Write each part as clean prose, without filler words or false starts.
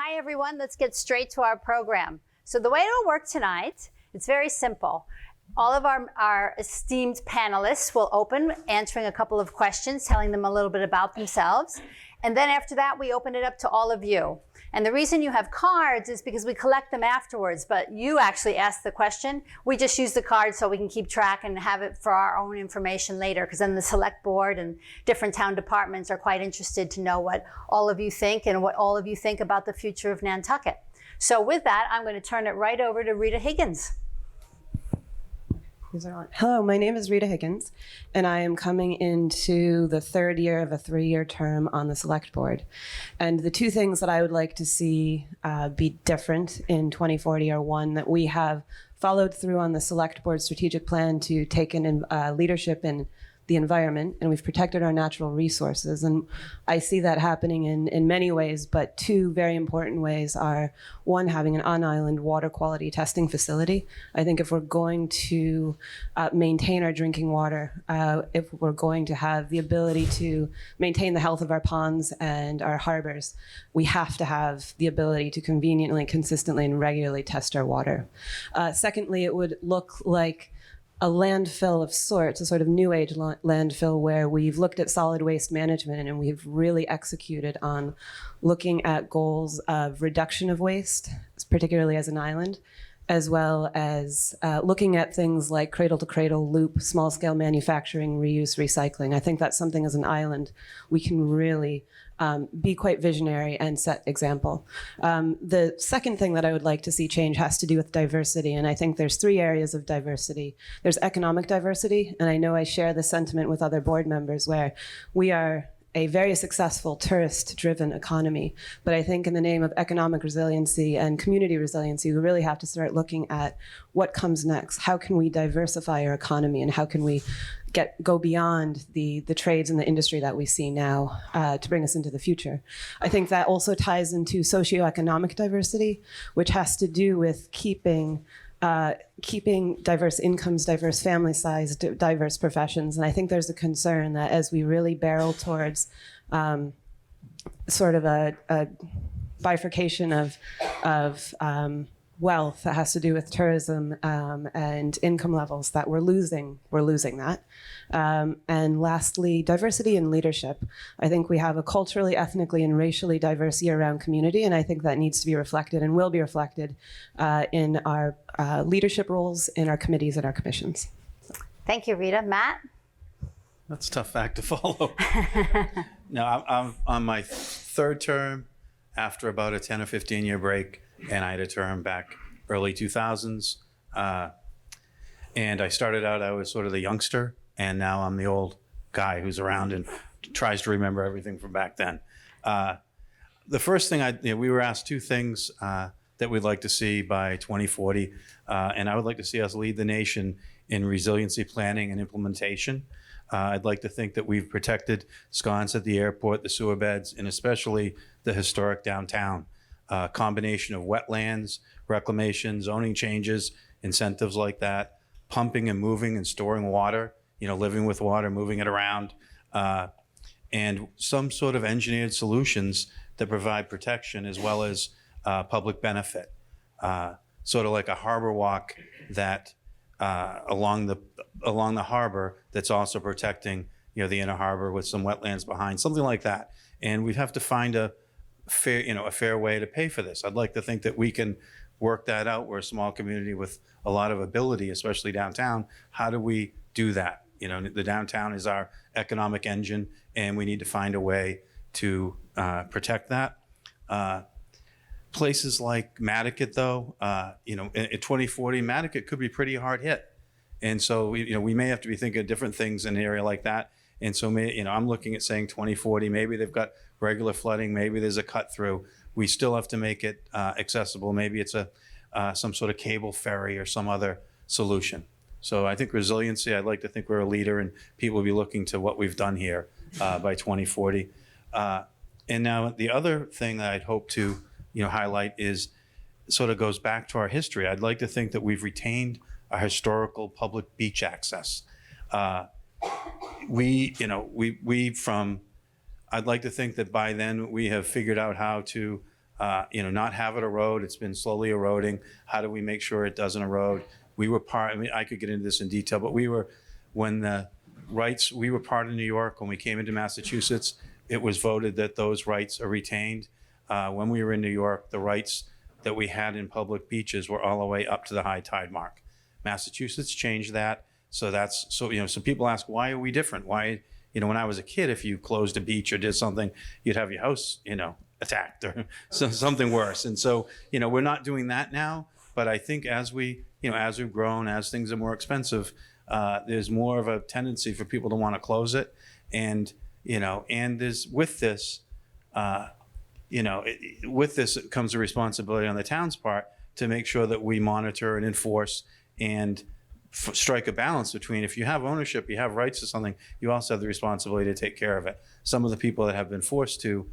Hi, everyone. Let's get straight to our program. So the way it'll work tonight, it's very simple. All of our esteemed panelists will open answering a couple of questions, telling them a little bit about themselves. And then after that, we open it up to all of you. And the reason you have cards is because we collect them afterwards, but you actually ask the question. We just use the cards so we can keep track and have it for our own information later, because then the select board and different town departments are quite interested to know what all of you think and what all of you think about the future of Nantucket. So with that, I'm going to turn it right over to Rita Higgins. Hello, my name is Rita Higgins, and I am coming into the third year of a 3-year term on the select board. And the two things that I would like to see be different in 2040 are, one, that we have followed through on the select board strategic plan to take in leadership in the environment, and we've protected our natural resources. And I see that happening in many ways, but two very important ways are, one, having an on-island water quality testing facility. I think if we're going to maintain our drinking water, if we're going to have the ability to maintain the health of our ponds and our harbors, we have to have the ability to conveniently, consistently, and regularly test our water. Secondly, it would look like a landfill of sorts, a sort of new age landfill where we've looked at solid waste management and we've really executed on looking at goals of reduction of waste, particularly as an island, as well as looking at things like cradle-to-cradle loop, small-scale manufacturing, reuse, recycling. I think that's something as an island we can really be quite visionary and set example. The second thing that I would like to see change has to do with diversity, and I think there's 3 areas of diversity. There's economic diversity, and I know I share the sentiment with other board members where we are a very successful tourist-driven economy. But I think in the name of economic resiliency and community resiliency, we really have to start looking at what comes next. How can we diversify our economy, and how can we go beyond the trades and the industry that we see now to bring us into the future? I think that also ties into socioeconomic diversity, which has to do with keeping diverse incomes, diverse family size, diverse professions. And I think there's a concern that as we really barrel towards sort of a bifurcation of wealth that has to do with tourism and income levels, that we're losing that. And lastly, diversity in leadership. I think we have a culturally, ethnically, and racially diverse year-round community, and I think that needs to be reflected and will be reflected in our leadership roles, in our committees and our commissions. Thank you, Rita. Matt? That's a tough act to follow. No, I'm on my 3rd term after about a 10 or 15 year break, and I had a term back early 2000s. And I started out, I was sort of the youngster, and now I'm the old guy who's around and tries to remember everything from back then. The first thing we were asked 2 things that we'd like to see by 2040. And I would like to see us lead the nation in resiliency planning and implementation. I'd like to think that we've protected sconce at the airport, the sewer beds, and especially the historic downtown. Combination of wetlands, reclamation, zoning changes, incentives like that, pumping and moving and storing water, living with water, moving it around, and some sort of engineered solutions that provide protection as well as public benefit. Sort of like a harbor walk that along the harbor that's also protecting the inner harbor with some wetlands behind, something like that. And we'd have to find a fair way to pay for this. I'd like to think that we can work that out. We're a small community with a lot of ability, especially downtown. How do we do that? The downtown is our economic engine, and we need to find a way to protect that. Places like Nantucket, though, in 2040, Nantucket could be pretty hard hit. And so, we may have to be thinking of different things in an area like that. And so, I'm looking at saying 2040, maybe they've got regular flooding, maybe there's a cut through. We still have to make it accessible. Maybe it's some sort of cable ferry or some other solution. So I think resiliency, I'd like to think we're a leader and people will be looking to what we've done here by 2040. And now the other thing that I'd hope to highlight is sort of goes back to our history. I'd like to think that we've retained our historical public beach access. I'd like to think that by then we have figured out how to not have it erode. It's been slowly eroding. How do we make sure it doesn't erode? We were part, I mean, I could get into this in detail, but we were part of New York. When we came into Massachusetts, it was voted that those rights are retained. When we were in New York, the rights that we had in public beaches were all the way up to the high tide mark. Massachusetts changed that. So some people ask, why are we different? Why, when I was a kid, if you closed a beach or did something, you'd have your house, attacked or something worse. And so, we're not doing that now. But I think as we've grown, as things are more expensive, there's more of a tendency for people to want to close it. And, there's with this comes a responsibility on the town's part to make sure that we monitor and enforce and strike a balance between, if you have ownership, you have rights to something, you also have the responsibility to take care of it. Some of the people that have been forced to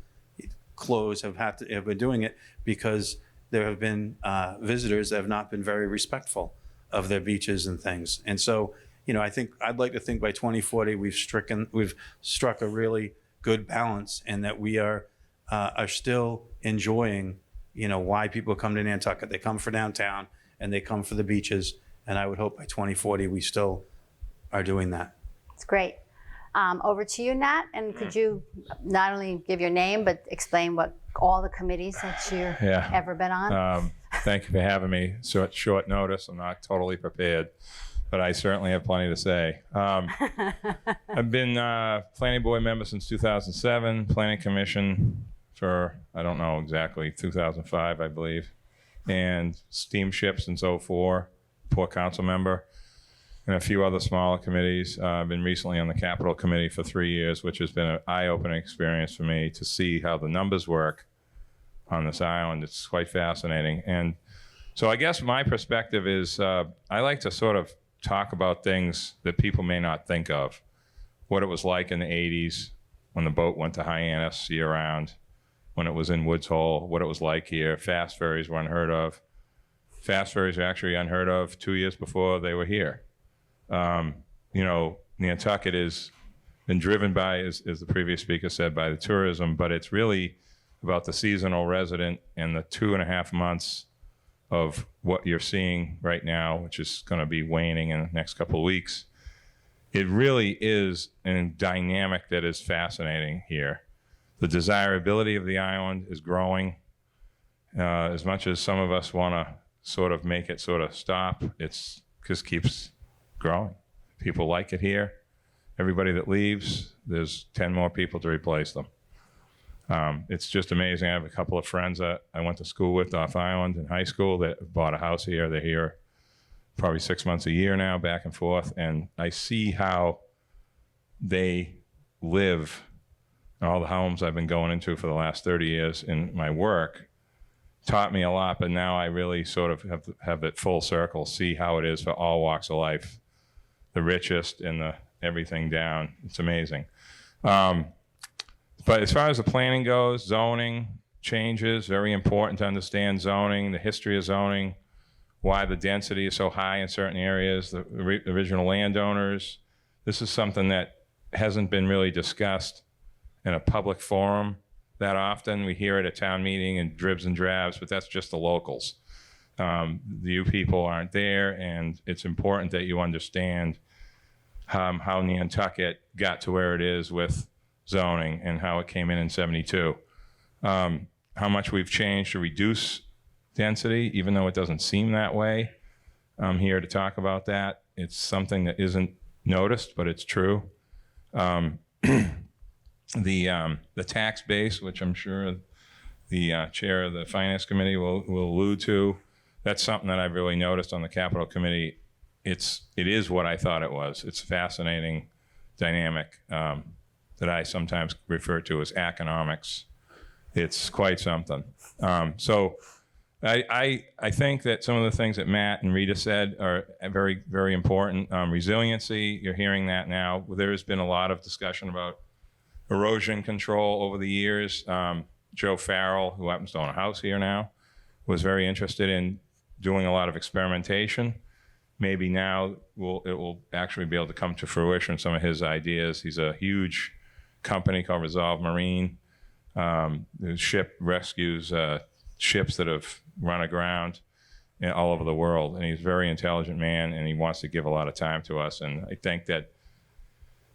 close have been doing it because there have been visitors that have not been very respectful of their beaches and things. And so, I'd like to think by 2040 we've struck a really good balance, and that we are still enjoying, why people come to Nantucket. They come for downtown and they come for the beaches. And I would hope by 2040 we still are doing that. It's great. Over to you, Nat. And could you not only give your name, but explain what all the committees that you've ever been on? Thank you for having me. Short notice. I'm not totally prepared, but I certainly have plenty to say. I've been planning board member since 2007, planning commission for, I don't know exactly, 2005, I believe, and steamship since 2004, port council member, and a few other smaller committees. I've been recently on the Capital Committee for 3 years, which has been an eye-opening experience for me to see how the numbers work on this island. It's quite fascinating. And so I guess my perspective is I like to sort of talk about things that people may not think of. What it was like in the 80s when the boat went to Hyannis year-round, when it was in Woods Hole, what it was like here. Fast ferries were unheard of. Fast ferries were actually unheard of 2 years before they were here. Nantucket has been driven by, as the previous speaker said, by the tourism, but it's really about the seasonal resident and the 2.5 months of what you're seeing right now, which is going to be waning in the next couple of weeks. It really is a dynamic that is fascinating here. The desirability of the island is growing. As much as some of us want to sort of make it sort of stop, it's just keeps growing. People like it here. Everybody that leaves, there's 10 more people to replace them. It's just amazing. I have a couple of friends that I went to school with off island in high school that bought a house here. They're here probably 6 months a year now, back and forth. And I see how they live. All the homes I've been going into for the last 30 years in my work taught me a lot, but now I really sort of have it full circle, see how it is for all walks of life, the richest and the everything down. It's amazing. But as far as the planning goes, zoning changes, very important to understand zoning, the history of zoning, why the density is so high in certain areas, the original landowners. This is something that hasn't been really discussed in a public forum that often. We hear it at town meeting in dribs and drabs, but that's just the locals. You people aren't there, and it's important that you understand how Nantucket got to where it is with zoning and how it came in 72. How much we've changed to reduce density, even though it doesn't seem that way. I'm here to talk about that. It's something that isn't noticed, but it's true. The tax base, which I'm sure the chair of the finance committee will allude to, that's something that I've really noticed on the Capital Committee. It is what I thought it was. It's a fascinating dynamic that I sometimes refer to as economics. It's quite something. So I think that some of the things that Matt and Rita said are very, very important. Resiliency, you're hearing that now. There's been a lot of discussion about erosion control over the years. Joe Farrell, who happens to own a house here now, was very interested in doing a lot of experimentation. Maybe now it will actually be able to come to fruition, some of his ideas. He's a huge company called Resolve Marine. The ship rescues ships that have run aground all over the world. And he's a very intelligent man, and he wants to give a lot of time to us. And I think that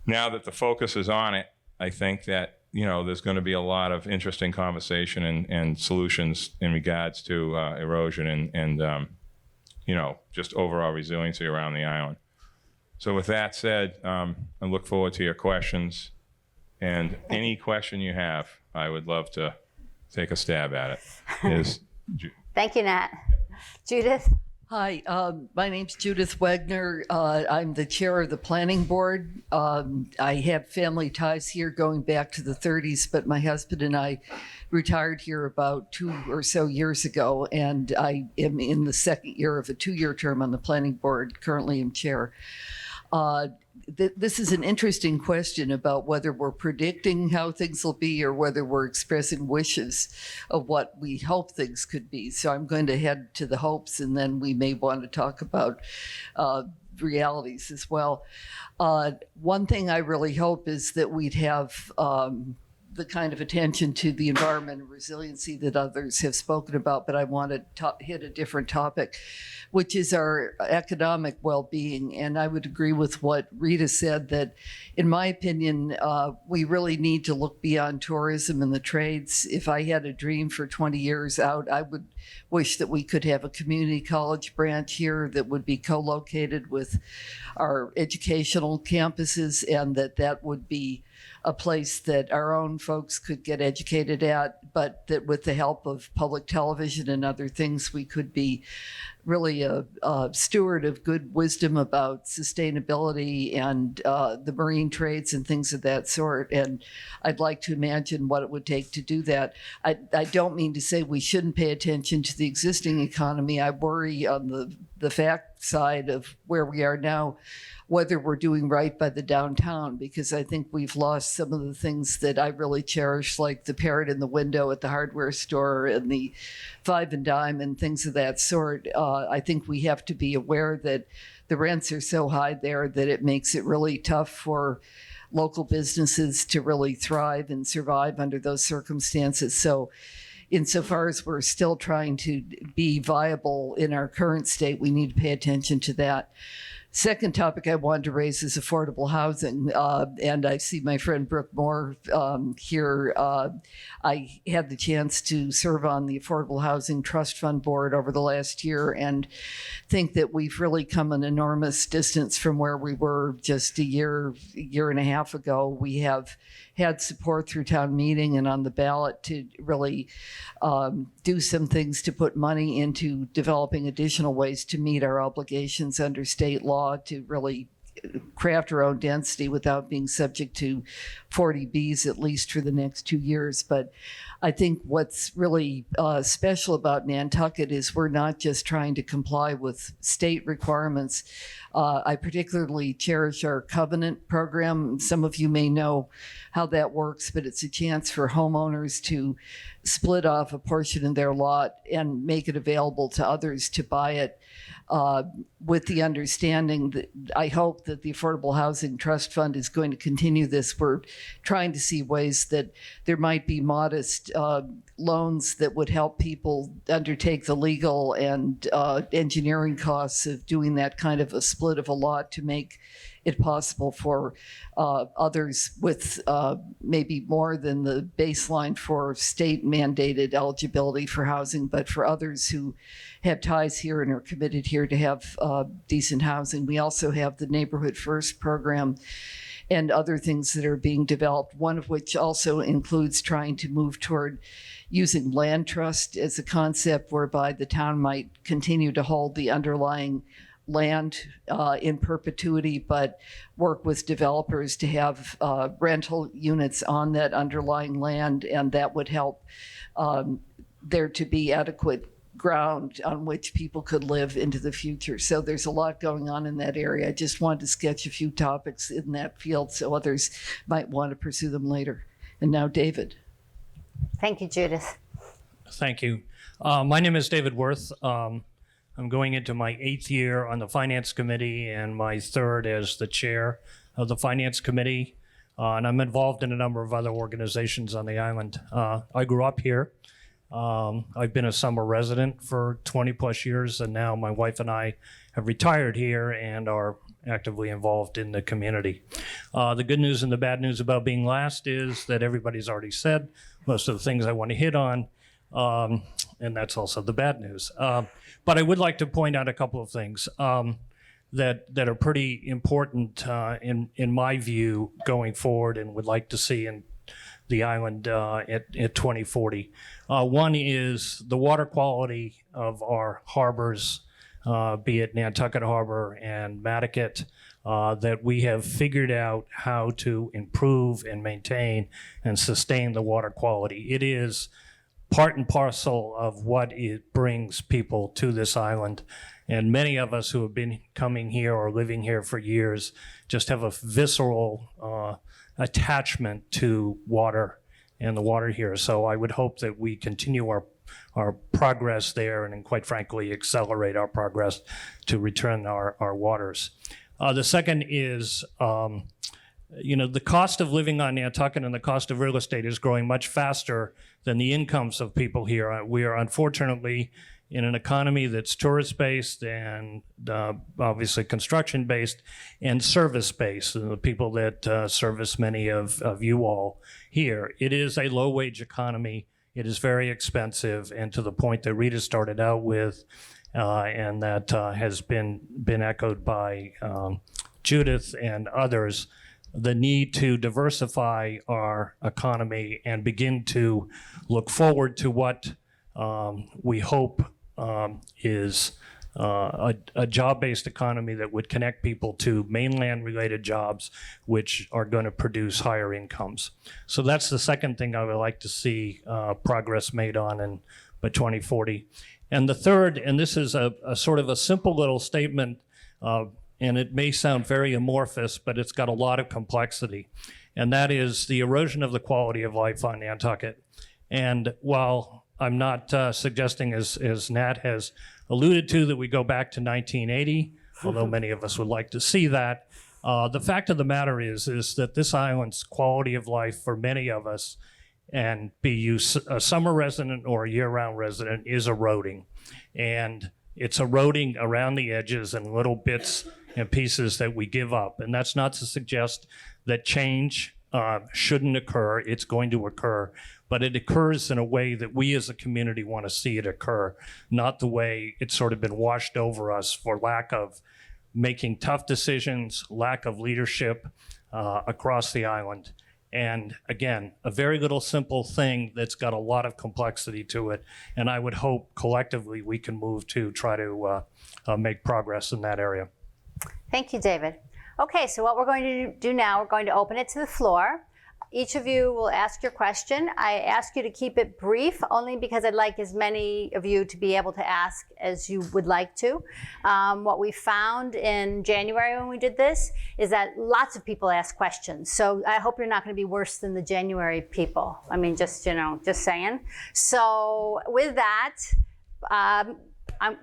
now that the focus is on it, I think that, there's going to be a lot of interesting conversation and solutions in regards to erosion and just overall resiliency around the island. So with that said, I look forward to your questions. And any question you have, I would love to take a stab at it. Thank you, Nat. Judith? Hi, my name's Judith Wagner. I'm the chair of the planning board. I have family ties here going back to the 30s, but my husband and I retired here about 2 or so years ago, and I am in the second year of a 2-year term on the planning board. Currently am chair. This is an interesting question about whether we're predicting how things will be or whether we're expressing wishes of what we hope things could be. So I'm going to head to the hopes, and then we may want to talk about realities as well. One thing I really hope is that we'd have the kind of attention to the environment and resiliency that others have spoken about, but I want to hit a different topic, which is our economic well-being. And I would agree with what Rita said, that in my opinion, we really need to look beyond tourism and the trades. If I had a dream for 20 years out, I would wish that we could have a community college branch here that would be co-located with our educational campuses, and that would be a place that our own folks could get educated at, but that with the help of public television and other things, we could be really a steward of good wisdom about sustainability and the marine trades and things of that sort. And I'd like to imagine what it would take to do that. I don't mean to say we shouldn't pay attention to the existing economy. I worry on the fact side of where we are now, whether we're doing right by the downtown, because I think we've lost some of the things that I really cherish, like the parrot in the window at the hardware store and the five and dime and things of that sort. I think we have to be aware that the rents are so high there that it makes it really tough for local businesses to really thrive and survive under those circumstances. So insofar as we're still trying to be viable in our current state, we need to pay attention to that. Second topic I wanted to raise is affordable housing. And I see my friend Brooke Moore here. I had the chance to serve on the Affordable Housing Trust Fund board over the last year, and think that we've really come an enormous distance from where we were just a year and a half ago. We have had support through town meeting and on the ballot to really do some things to put money into developing additional ways to meet our obligations under state law to really craft our own density without being subject to 40Bs, at least for the next 2 years. But I think what's really special about Nantucket is we're not just trying to comply with state requirements. I particularly cherish our covenant program. Some of you may know how that works, but it's a chance for homeowners to split off a portion of their lot and make it available to others to buy it, with the understanding that I hope that the Affordable Housing Trust Fund is going to continue this. We're trying to see ways that there might be modest loans that would help people undertake the legal and engineering costs of doing that kind of a split of a lot to make it possible for others with maybe more than the baseline for state mandated eligibility for housing, but for others who have ties here and are committed here to have decent housing. We also have the Neighborhood First program and other things that are being developed, one of which also includes trying to move toward using land trust as a concept whereby the town might continue to hold the underlying land in perpetuity, but work with developers to have rental units on that underlying land, and that would help there to be adequate ground on which people could live into the future. So there's a lot going on in that area. I just wanted to sketch a few topics in that field so others might want to pursue them later. And now David. Thank you, Judith. Thank you. My name is David Worth. I'm going into my 8th year on the Finance Committee and my 3rd as the chair of the Finance Committee. And I'm involved in a number of other organizations on the island. I grew up here. I've been a summer resident for 20 plus years, and now my wife and I have retired here and are actively involved in the community. The good news and the bad news about being last is that everybody's already said most of the things I want to hit on, and that's also the bad news. But I would like to point out a couple of things that are pretty important in my view going forward, and would like to see in the island at 2040. One is the water quality of our harbors, be it Nantucket Harbor and Nantucket, that we have figured out how to improve and maintain and sustain the water quality. It is part and parcel of what it brings people to this island. And many of us who have been coming here or living here for years just have a visceral attachment to water and the water here. So I would hope that we continue our progress there, and quite frankly, accelerate our progress to return our waters. The second is, the cost of living on Nantucket and the cost of real estate is growing much faster than the incomes of people here. We are unfortunately in an economy that's tourist-based and obviously construction-based and service-based, the people that service many of you all here. It is a low-wage economy. It is very expensive, and to the point that Rita started out with, and that has been echoed by Judith and others, the need to diversify our economy and begin to look forward to what we hope is a job-based economy that would connect people to mainland-related jobs, which are going to produce higher incomes. So that's the second thing I would like to see progress made on by 2040. And the third, and this is a sort of a simple little statement, and it may sound very amorphous, but it's got a lot of complexity, and that is the erosion of the quality of life on Nantucket. And while I'm not suggesting, as Nat has alluded to, that we go back to 1980, although many of us would like to see that. The fact of the matter is that this island's quality of life for many of us, and be you a summer resident or a year-round resident, is eroding. And it's eroding around the edges and little bits and pieces that we give up. And that's not to suggest that change shouldn't occur. It's going to occur. But it occurs in a way that we as a community want to see it occur, not the way it's sort of been washed over us for lack of making tough decisions, lack of leadership across the island. And again, a very little simple thing that's got a lot of complexity to it. And I would hope collectively we can move to try to make progress in that area. Thank you, David. Okay, so what we're going to do now, we're going to open it to the floor. Each of you will ask your question. I ask you to keep it brief, only because I'd like as many of you to be able to ask as you would like to. What we found in January when we did this is that lots of people ask questions. So I hope you're not going to be worse than the January people. I mean, just saying. So with that,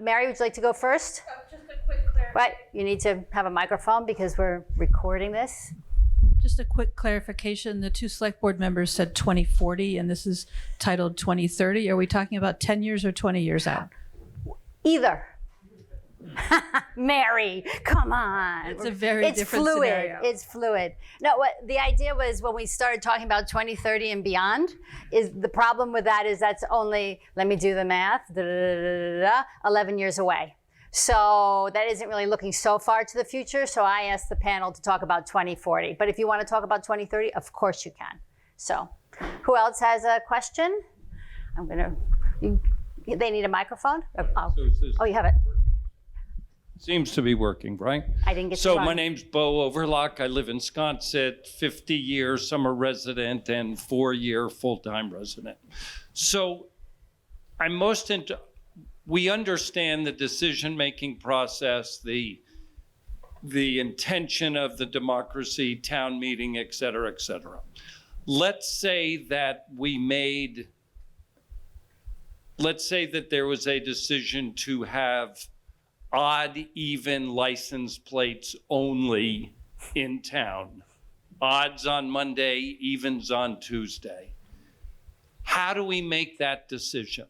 Mary, would you like to go first? Just a quick clarification. Right, you need to have a microphone because we're recording this. Just a quick clarification. The two select board members said 2040, and this is titled 2030. Are we talking about 10 years or 20 years out? Either. Mary, come on. It's a very different fluid. scenario. It's fluid. No, what the idea was when we started talking about 2030 and beyond, is the problem with that is that's only, let me do the math, 11 years away. So that isn't really looking so far to the future. So I asked the panel to talk about 2040. But if you want to talk about 2030, of course you can. So who else has a question? They need a microphone? Oh, you have it. Seems to be working, right? I didn't get So to my run. name's Bo Overlock. I live in Sconset, 50-year summer resident and 4-year full-time resident. So I'm most into, we understand the decision-making process, the intention of the democracy, town meeting, et cetera, et cetera. Let's say that there was a decision to have odd, even license plates only in town. Odds on Monday, evens on Tuesday. How do we make that decision?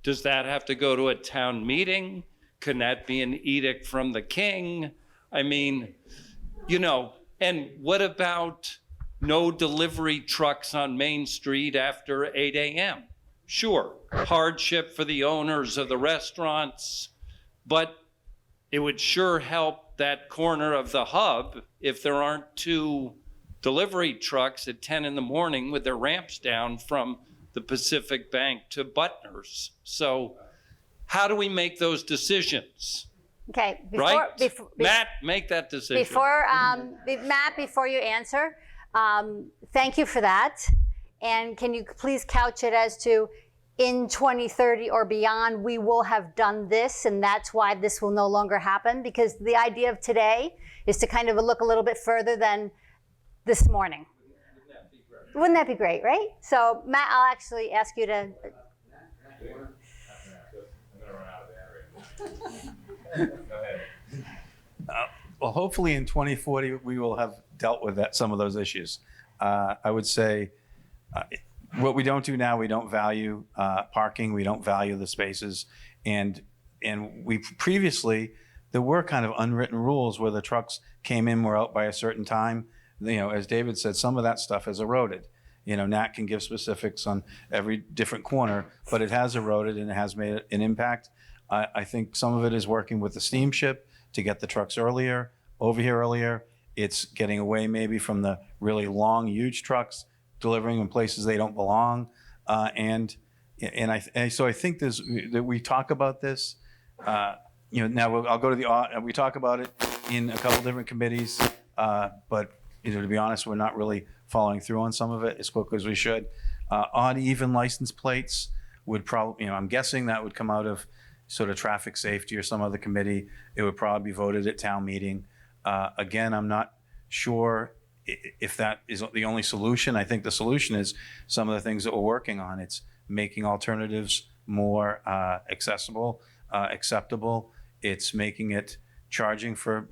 Does that have to go to a town meeting? Can that be an edict from the king? I mean, and what about no delivery trucks on Main Street after 8 a.m.? Sure, hardship for the owners of the restaurants, but it would sure help that corner of the hub if there aren't 2 delivery trucks at 10 in the morning with their ramps down from the Pacific Bank to Butner's. So how do we make those decisions? Okay, Matt, make that decision. Matt, before you answer, thank you for that. And can you please couch it as to in 2030 or beyond, we will have done this, and that's why this will no longer happen? Because the idea of today is to kind of look a little bit further than this morning. Wouldn't that be great, right? So, Matt, I'll actually ask you to. Well, hopefully in 2040, we will have dealt with some of those issues. I would say what we don't do now, we don't value parking, we don't value the spaces. And we previously, there were kind of unwritten rules where the trucks came in, were out by a certain time. As David said, some of that stuff has eroded. Nat can give specifics on every different corner, but it has eroded and it has made an impact. I think some of it is working with the steamship to get the trucks over here earlier. It's getting away maybe from the really long, huge trucks, delivering in places they don't belong. So I think that we talk about this. Now I'll go to we talk about it in a couple different committees, but to be honest, we're not really following through on some of it as quickly as we should. Odd even license plates would probably, I'm guessing that would come out of sort of traffic safety or some other committee. It would probably be voted at town meeting. Again, I'm not sure if that is the only solution. I think the solution is some of the things that we're working on. It's making alternatives more accessible, acceptable. It's making it charging for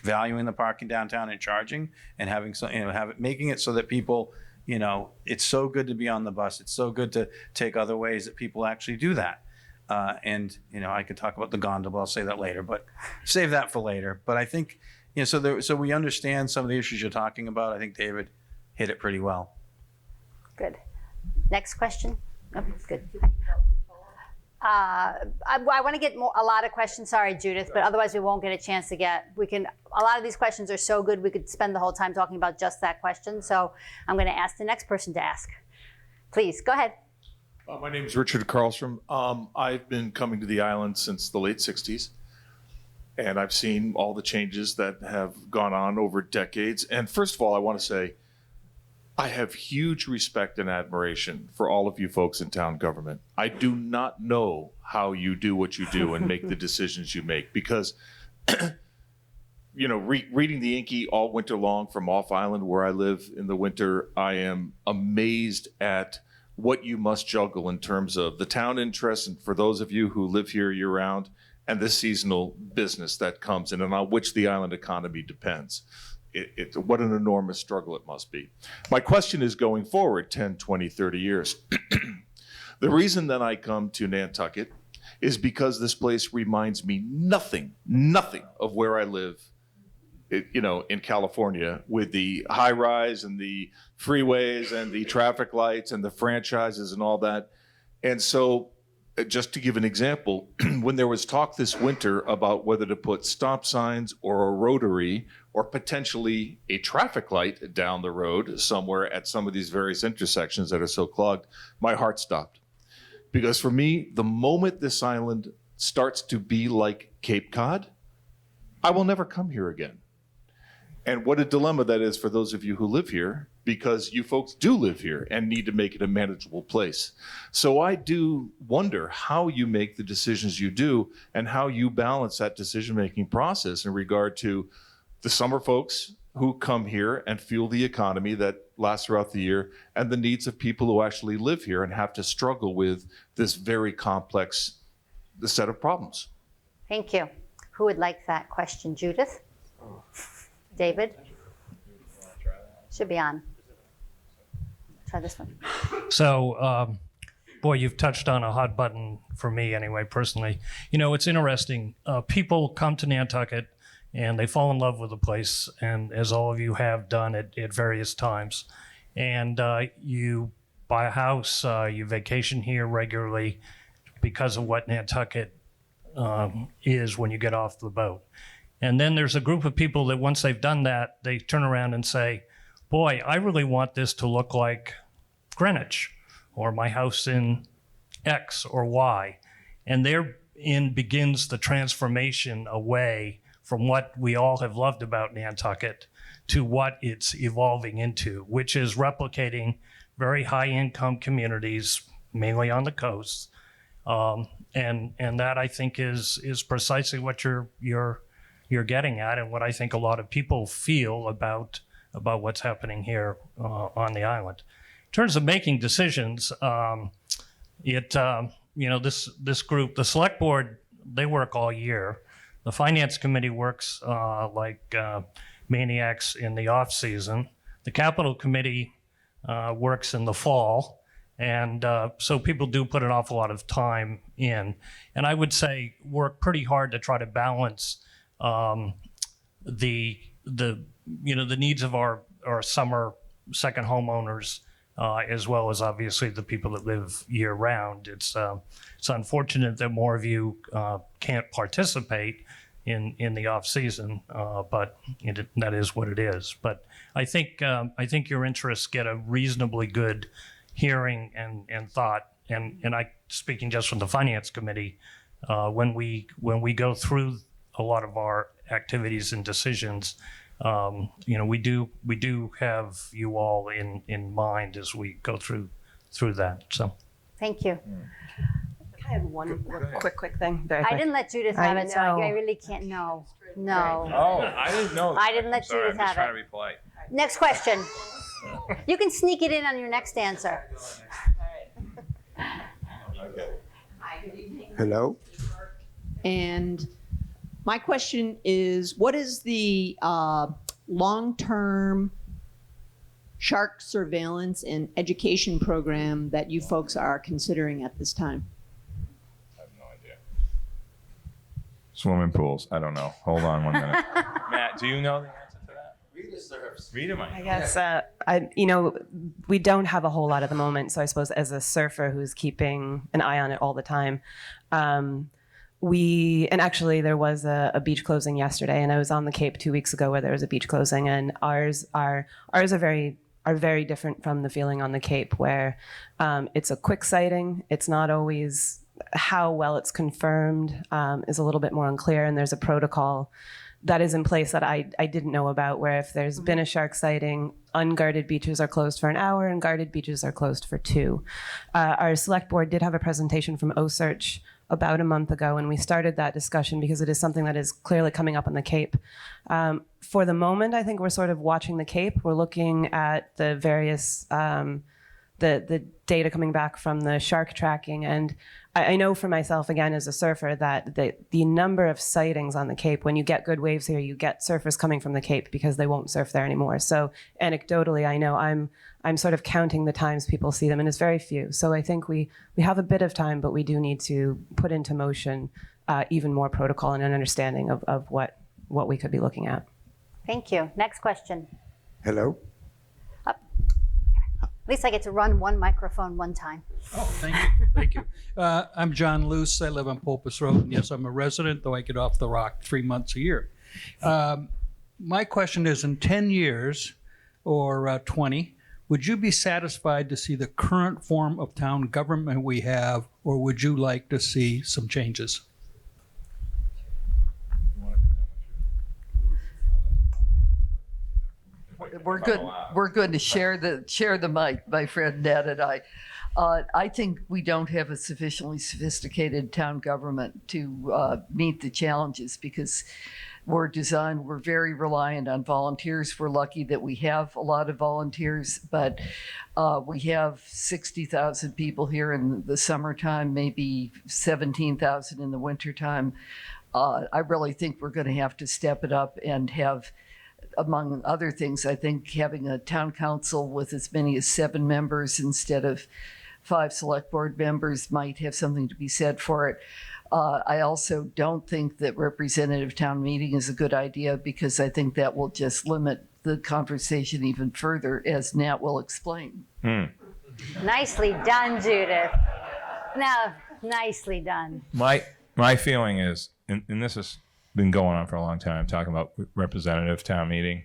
valuing the parking downtown and charging and having some, making it so that people, it's so good to be on the bus. It's so good to take other ways that people actually do that. I could talk about the gondola, I'll say that later, but save that for later. But I think, so we understand some of the issues you're talking about. I think David hit it pretty well. Good. Next question. Oh, good. I want to get a lot of questions. Sorry, Judith, but otherwise we won't get a chance to get. A lot of these questions are so good we could spend the whole time talking about just that question. So I'm going to ask the next person to ask. Please go ahead. My name is Richard Carlstrom. I've been coming to the island since the late 60s, and I've seen all the changes that have gone on over decades. And first of all, I want to say I have huge respect and admiration for all of you folks in town government. I do not know how you do what you do and make the decisions you make because, reading the Inky all winter long from off island where I live in the winter, I am amazed at what you must juggle in terms of the town interest, and for those of you who live here year round, and the seasonal business that comes in and on which the island economy depends. What an enormous struggle it must be. My question is going forward 10, 20, 30 years. The reason that I come to Nantucket is because this place reminds me nothing of where I live in California with the high rise and the freeways and the traffic lights and the franchises and all that. And so just to give an example, when there was talk this winter about whether to put stop signs or a rotary or potentially a traffic light down the road somewhere at some of these various intersections that are so clogged, my heart stopped. Because for me, the moment this island starts to be like Cape Cod, I will never come here again. And what a dilemma that is for those of you who live here, because you folks do live here and need to make it a manageable place. So I do wonder how you make the decisions you do and how you balance that decision-making process in regard to the summer folks who come here and fuel the economy that lasts throughout the year and the needs of people who actually live here and have to struggle with this very complex set of problems. Thank you. Who would like that question? Judith? David? Should be on. try this one. So, boy, you've touched on a hot button for me anyway, personally. You know, it's interesting. People come to Nantucket and they fall in love with the place, and as all of you have done at various times. And you buy a house, you vacation here regularly because of what Nantucket is when you get off the boat. And then there's a group of people that once they've done that, they turn around and say, boy, I really want this to look like Greenwich or my house in X or Y. And therein begins the transformation away from what we all have loved about Nantucket to what it's evolving into, which is replicating very high income communities, mainly on the coast. And that I think is precisely what you're getting at, and what I think a lot of people feel about what's happening here on the island. In terms of making decisions, this group, the select board, they work all year. The finance committee works like maniacs in the off season. The capital committee works in the fall. And so people do put an awful lot of time in. And I would say work pretty hard to try to balance the needs of our summer second homeowners, as well as obviously the people that live year round. It's unfortunate that more of you can't participate in the off season, but that is what it is. But I think your interests get a reasonably good hearing and thought. And I, speaking just from the finance committee, when we go through a lot of our activities and decisions, we do have you all in mind as we go through that. So, Thank you. I have one quick thing. Very quick. I didn't let Judith have it, so I really can't know. No. Oh, I didn't know. I didn't let Judith have it. to be polite. Next question. You can sneak it in on your next answer. Hello. And my question is, what is the long-term shark surveillance and education program that you folks are considering at this time? I have no idea. Swimming pools. I don't know. Hold on 1 minute. Matt, do you know the answer to that? Rita might. I guess we don't have a whole lot at the moment. So I suppose as a surfer who's keeping an eye on it all the time, and actually there was a beach closing yesterday, and I was on the Cape 2 weeks ago where there was a beach closing, and ours are very different from the feeling on the Cape, where it's a quick sighting. It's not always how well it's confirmed is a little bit more unclear, and there's a protocol that is in place that I didn't know about, where if there's been a shark sighting, unguarded beaches are closed for an hour and guarded beaches are closed for 2. Our select board did have a presentation from OSearch about a month ago, and we started that discussion because it is something that is clearly coming up on the Cape. For the moment, I think we're sort of watching the Cape. We're looking at the various the data coming back from the shark tracking, and I know for myself, again, as a surfer, that the number of sightings on the Cape, when you get good waves here, you get surfers coming from the Cape because they won't surf there anymore. So anecdotally, I know I'm sort of counting the times people see them, and it's very few. So I think we have a bit of time, but we do need to put into motion even more protocol and an understanding of what we could be looking at. Thank you. Next question. Hello. At least I get to run one microphone one time. Oh, thank you. Thank you. I'm John Luce. I live on Pulpus Road. And yes, I'm a resident, though I get off the rock 3 months a year. My question is, in 10 years or 20, would you be satisfied to see the current form of town government we have, or would you like to see some changes? We're good. We're going to share the mic, my friend Ned and I. I think we don't have a sufficiently sophisticated town government to meet the challenges, because we're very reliant on volunteers. We're lucky that we have a lot of volunteers, but we have 60,000 people here in the summertime, maybe 17,000 in the wintertime. I really think we're going to have to step it up and have among other things, I think having a town council with as many as 7 members instead of 5 select board members might have something to be said for it. I also don't think that representative town meeting is a good idea, because I think that will just limit the conversation even further, as Nat will explain. Nicely done, Judith. Now, nicely done. My feeling is, and this has been going on for a long time, talking about representative town meeting.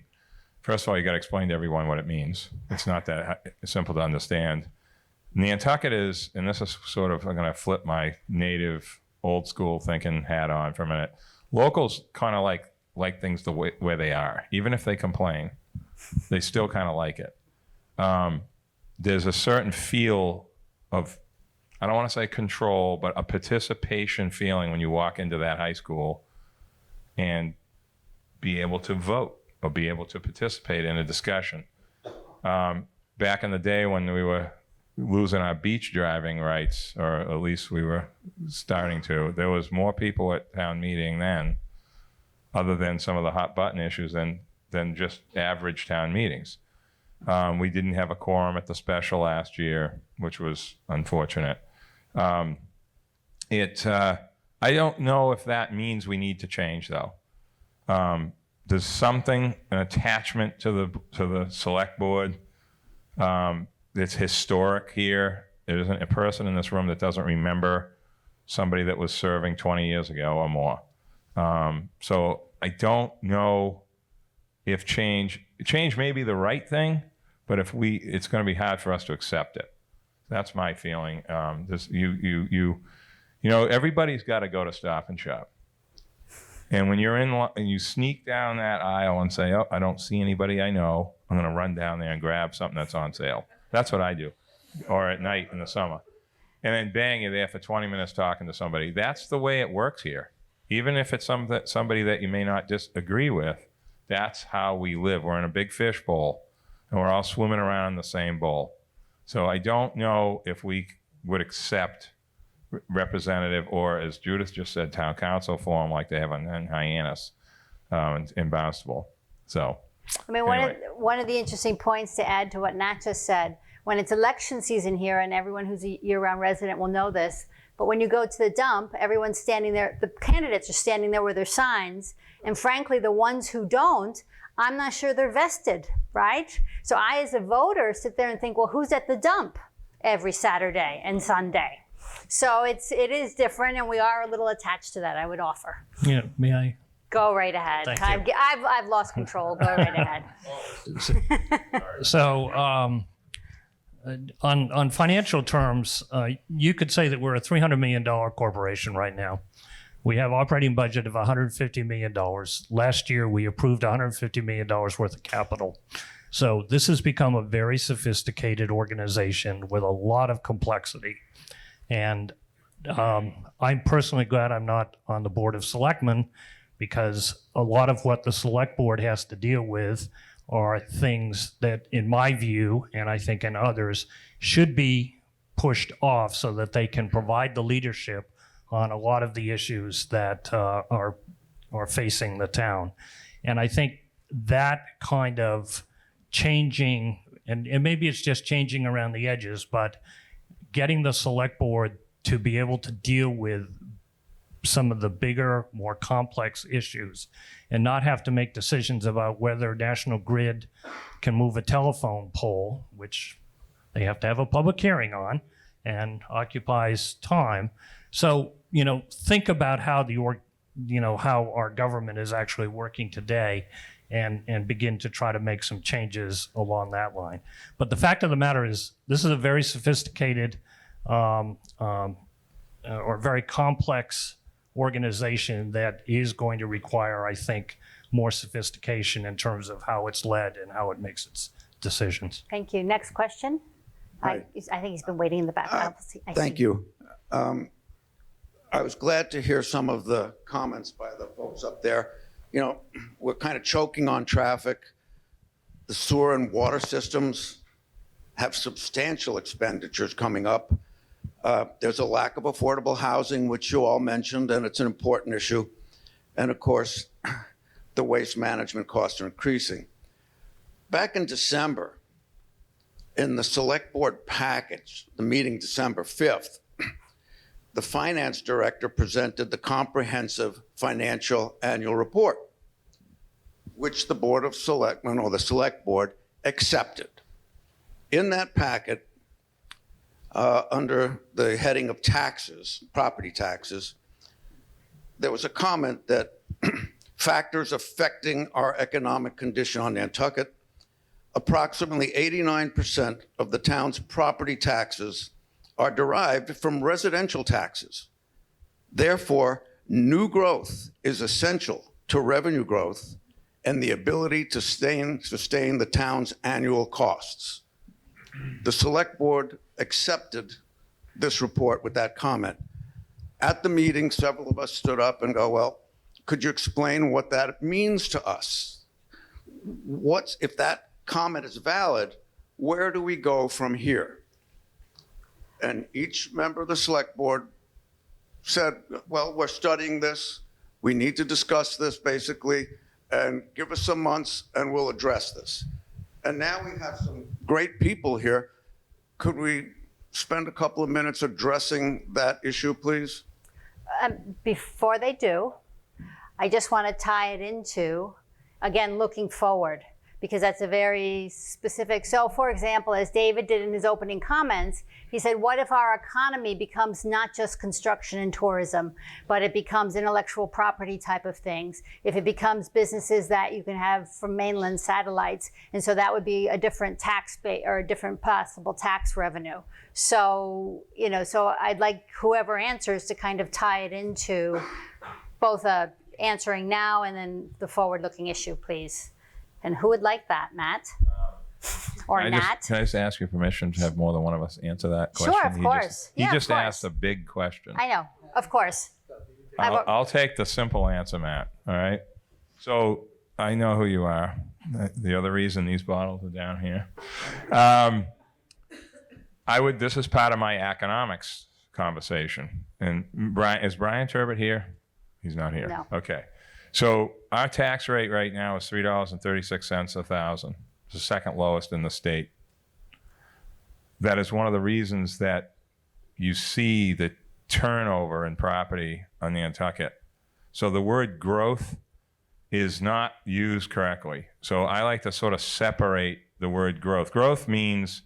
First of all, you got to explain to everyone what it means. It's not that simple to understand. Nantucket is, and this is sort of, I'm going to flip my native old school thinking hat on for a minute. Locals kind of like things the way where they are. Even if they complain, they still kind of like it. There's a certain feel of, I don't want to say control, but a participation feeling when you walk into that high school and be able to vote or be able to participate in a discussion. Back in the day when we were losing our beach driving rights, or at least we were starting to, there was more people at town meeting then, other than some of the hot button issues, than just average town meetings. We didn't have a quorum at the special last year, which was unfortunate. I don't know if that means we need to change, though. There's something, an attachment to the select board that's historic here. There isn't a person in this room that doesn't remember somebody that was serving 20 years ago or more. So I don't know if change may be the right thing, but it's going to be hard for us to accept it. That's my feeling. Everybody's got to go to Stop and Shop. And when you're in and you sneak down that aisle and say, "Oh, I don't see anybody I know. I'm going to run down there and grab something that's on sale." That's what I do. Or at night in the summer. And then bang, you're there for 20 minutes talking to somebody. That's the way it works here. Even if it's somebody that you may not disagree with, that's how we live. We're in a big fish bowl, and we're all swimming around in the same bowl. So I don't know if we would accept representative, or as Judith just said, town council form like they have in Hyannis, in Barnstable. So, I mean, anyway. one of the interesting points to add to what Nat just said, when it's election season here, and everyone who's a year-round resident will know this, but when you go to the dump, everyone's standing there, the candidates are standing there with their signs, and frankly, the ones who don't, I'm not sure they're vested, right? So I, as a voter, sit there and think, well, who's at the dump every Saturday and Sunday? So it is different, and we are a little attached to that, I would offer. Yeah, may I? Go right ahead. Thank you. I've lost control. Go right ahead. So on financial terms, you could say that we're a $300 million corporation right now. We have operating budget of $150 million. Last year, we approved $150 million worth of capital. So this has become a very sophisticated organization with a lot of complexity. And I'm personally glad I'm not on the Board of Selectmen, because a lot of what the Select Board has to deal with are things that, in my view, and I think in others, should be pushed off so that they can provide the leadership on a lot of the issues that are facing the town. And I think that kind of changing, and maybe it's just changing around the edges, but getting the Select Board to be able to deal with some of the bigger, more complex issues and not have to make decisions about whether National Grid can move a telephone pole, which they have to have a public hearing on and occupies time. So, think about how how our government is actually working today, and begin to try to make some changes along that line. But the fact of the matter is, this is a very sophisticated or very complex organization that is going to require, I think, more sophistication in terms of how it's led and how it makes its decisions. Thank you. Next question. I think he's been waiting in the back. Thank you. I was glad to hear some of the comments by the folks up there. We're kind of choking on traffic. The sewer and water systems have substantial expenditures coming up. There's a lack of affordable housing, which you all mentioned, and it's an important issue. And of course, the waste management costs are increasing. Back in December, in the select board package, the meeting December 5th, the finance director presented the comprehensive financial annual report, which the Board of Selectmen, or the Select Board, accepted. In that packet, under the heading of taxes, property taxes, there was a comment that factors affecting our economic condition on Nantucket, approximately 89% of the town's property taxes are derived from residential taxes. Therefore, new growth is essential to revenue growth and the ability to sustain the town's annual costs. The Select Board accepted this report with that comment. At the meeting, several of us stood up and go, well, could you explain what that means to us? If that comment is valid, where do we go from here? And each member of the Select Board said, well, we're studying this. We need to discuss this basically, and give us some months and we'll address this. And now we have some great people here. Could we spend a couple of minutes addressing that issue, please? Before they do, I just want to tie it into, again, looking forward, because that's a very specific. So, for example, as David did in his opening comments, he said, what if our economy becomes not just construction and tourism, but it becomes intellectual property type of things? If it becomes businesses that you can have from mainland satellites, and so that would be a different tax base or a different possible tax revenue. So, so I'd like whoever answers to kind of tie it into both answering now and then the forward-looking issue, please. And who would like that, Matt? Or Nat? Can I just ask your permission to have more than one of us answer that question? Sure, of course. He just asked a big question. I know, of course. I'll take the simple answer, Matt. All right. So I know who you are. The other reason these bottles are down here. This is part of my economics conversation. And is Brian Turbot here? He's not here. No. Okay. So our tax rate right now is $3.36 a thousand. It's the second lowest in the state. That is one of the reasons that you see the turnover in property on Nantucket. So the word growth is not used correctly. So I like to sort of separate the word growth. Growth means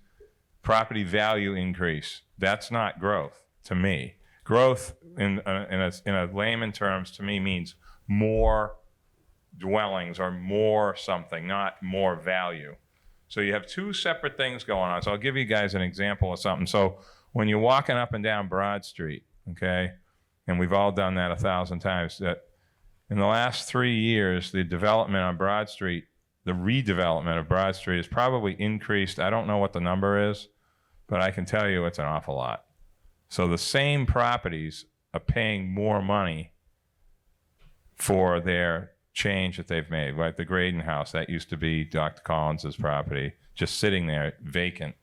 property value increase. That's not growth to me. Growth in a layman terms to me means more dwellings or more something, not more value. So you have two separate things going on. So I'll give you guys an example of something. So when you're walking up and down Broad Street, okay, and we've all done that 1,000 times, that in the last 3 years, the development on Broad Street, the redevelopment of Broad Street has probably increased. I don't know what the number is, but I can tell you it's an awful lot. So the same properties are paying more money for their change that they've made. Like the Graydon House, that used to be Dr. Collins's property, just sitting there vacant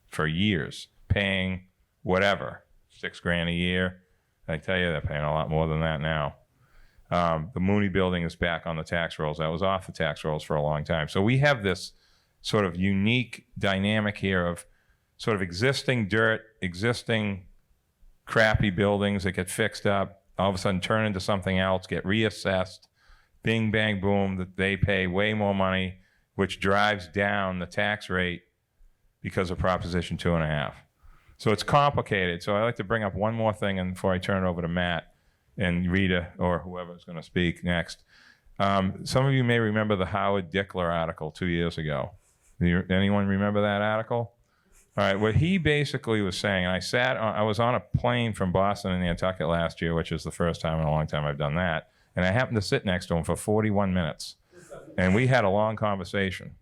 for years, paying whatever, $6,000 a year. I tell you, they're paying a lot more than that now. The Mooney building is back on the tax rolls. That was off the tax rolls for a long time. So we have this sort of unique dynamic here of sort of existing dirt, existing crappy buildings that get fixed up, all of a sudden turn into something else, get reassessed, bing, bang, boom, that they pay way more money, which drives down the tax rate because of Proposition 2.5. So it's complicated. So I like to bring up one more thing and before I turn it over to Matt and Rita or whoever's going to speak next. Some of you may remember the Howard Dickler article 2 years ago. Anyone remember that article? All right, what he basically was saying, I was on a plane from Boston to Nantucket last year, which is the first time in a long time I've done that, and I happened to sit next to him for 41 minutes, and we had a long conversation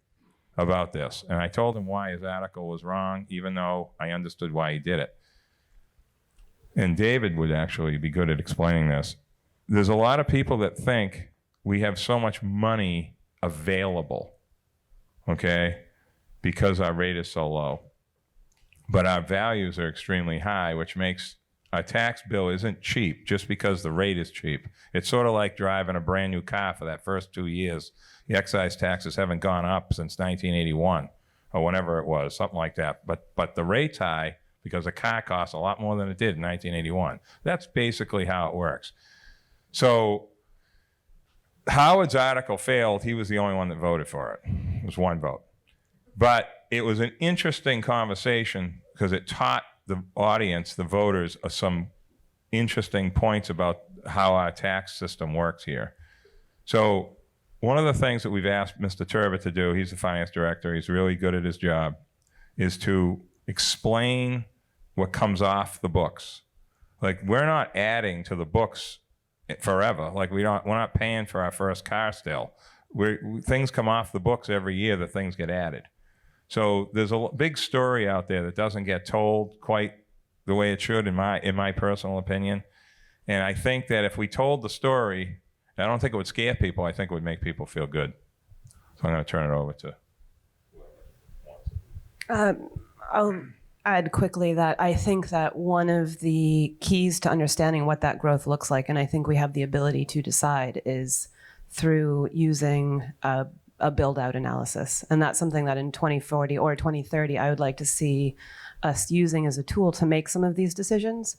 about this, and I told him why his article was wrong, even though I understood why he did it. And David would actually be good at explaining this. There's a lot of people that think we have so much money available, okay, because our rate is so low. But our values are extremely high, which makes our tax bill isn't cheap just because the rate is cheap. It's sort of like driving a brand new car for that first 2 years. The excise taxes haven't gone up since 1981 or whenever it was, something like that. But the rate's high because a car costs a lot more than it did in 1981. That's basically how it works. So Howard's article failed. He was the only one that voted for it. It was one vote. But it was an interesting conversation because it taught the audience, the voters, some interesting points about how our tax system works here. So one of the things that we've asked Mr. Turbot to do, he's the finance director, he's really good at his job, is to explain what comes off the books. Like, we're not adding to the books forever. Like, we're not paying for our first car still. Things come off the books every year that things get added. So there's a big story out there that doesn't get told quite the way it should, in my personal opinion. And I think that if we told the story, I don't think it would scare people. I think it would make people feel good. So I'm going to turn it over to. I'll add quickly that I think that one of the keys to understanding what that growth looks like, and I think we have the ability to decide, is through using a build-out analysis. And that's something that in 2040 or 2030, I would like to see us using as a tool to make some of these decisions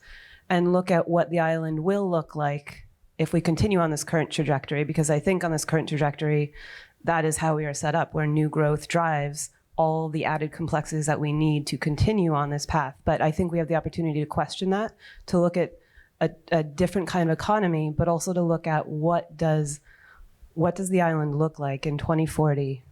and look at what the island will look like if we continue on this current trajectory, because I think on this current trajectory, that is how we are set up, where new growth drives all the added complexities that we need to continue on this path. But I think we have the opportunity to question that, to look at a different kind of economy, but also to look at what does the island look like in 2040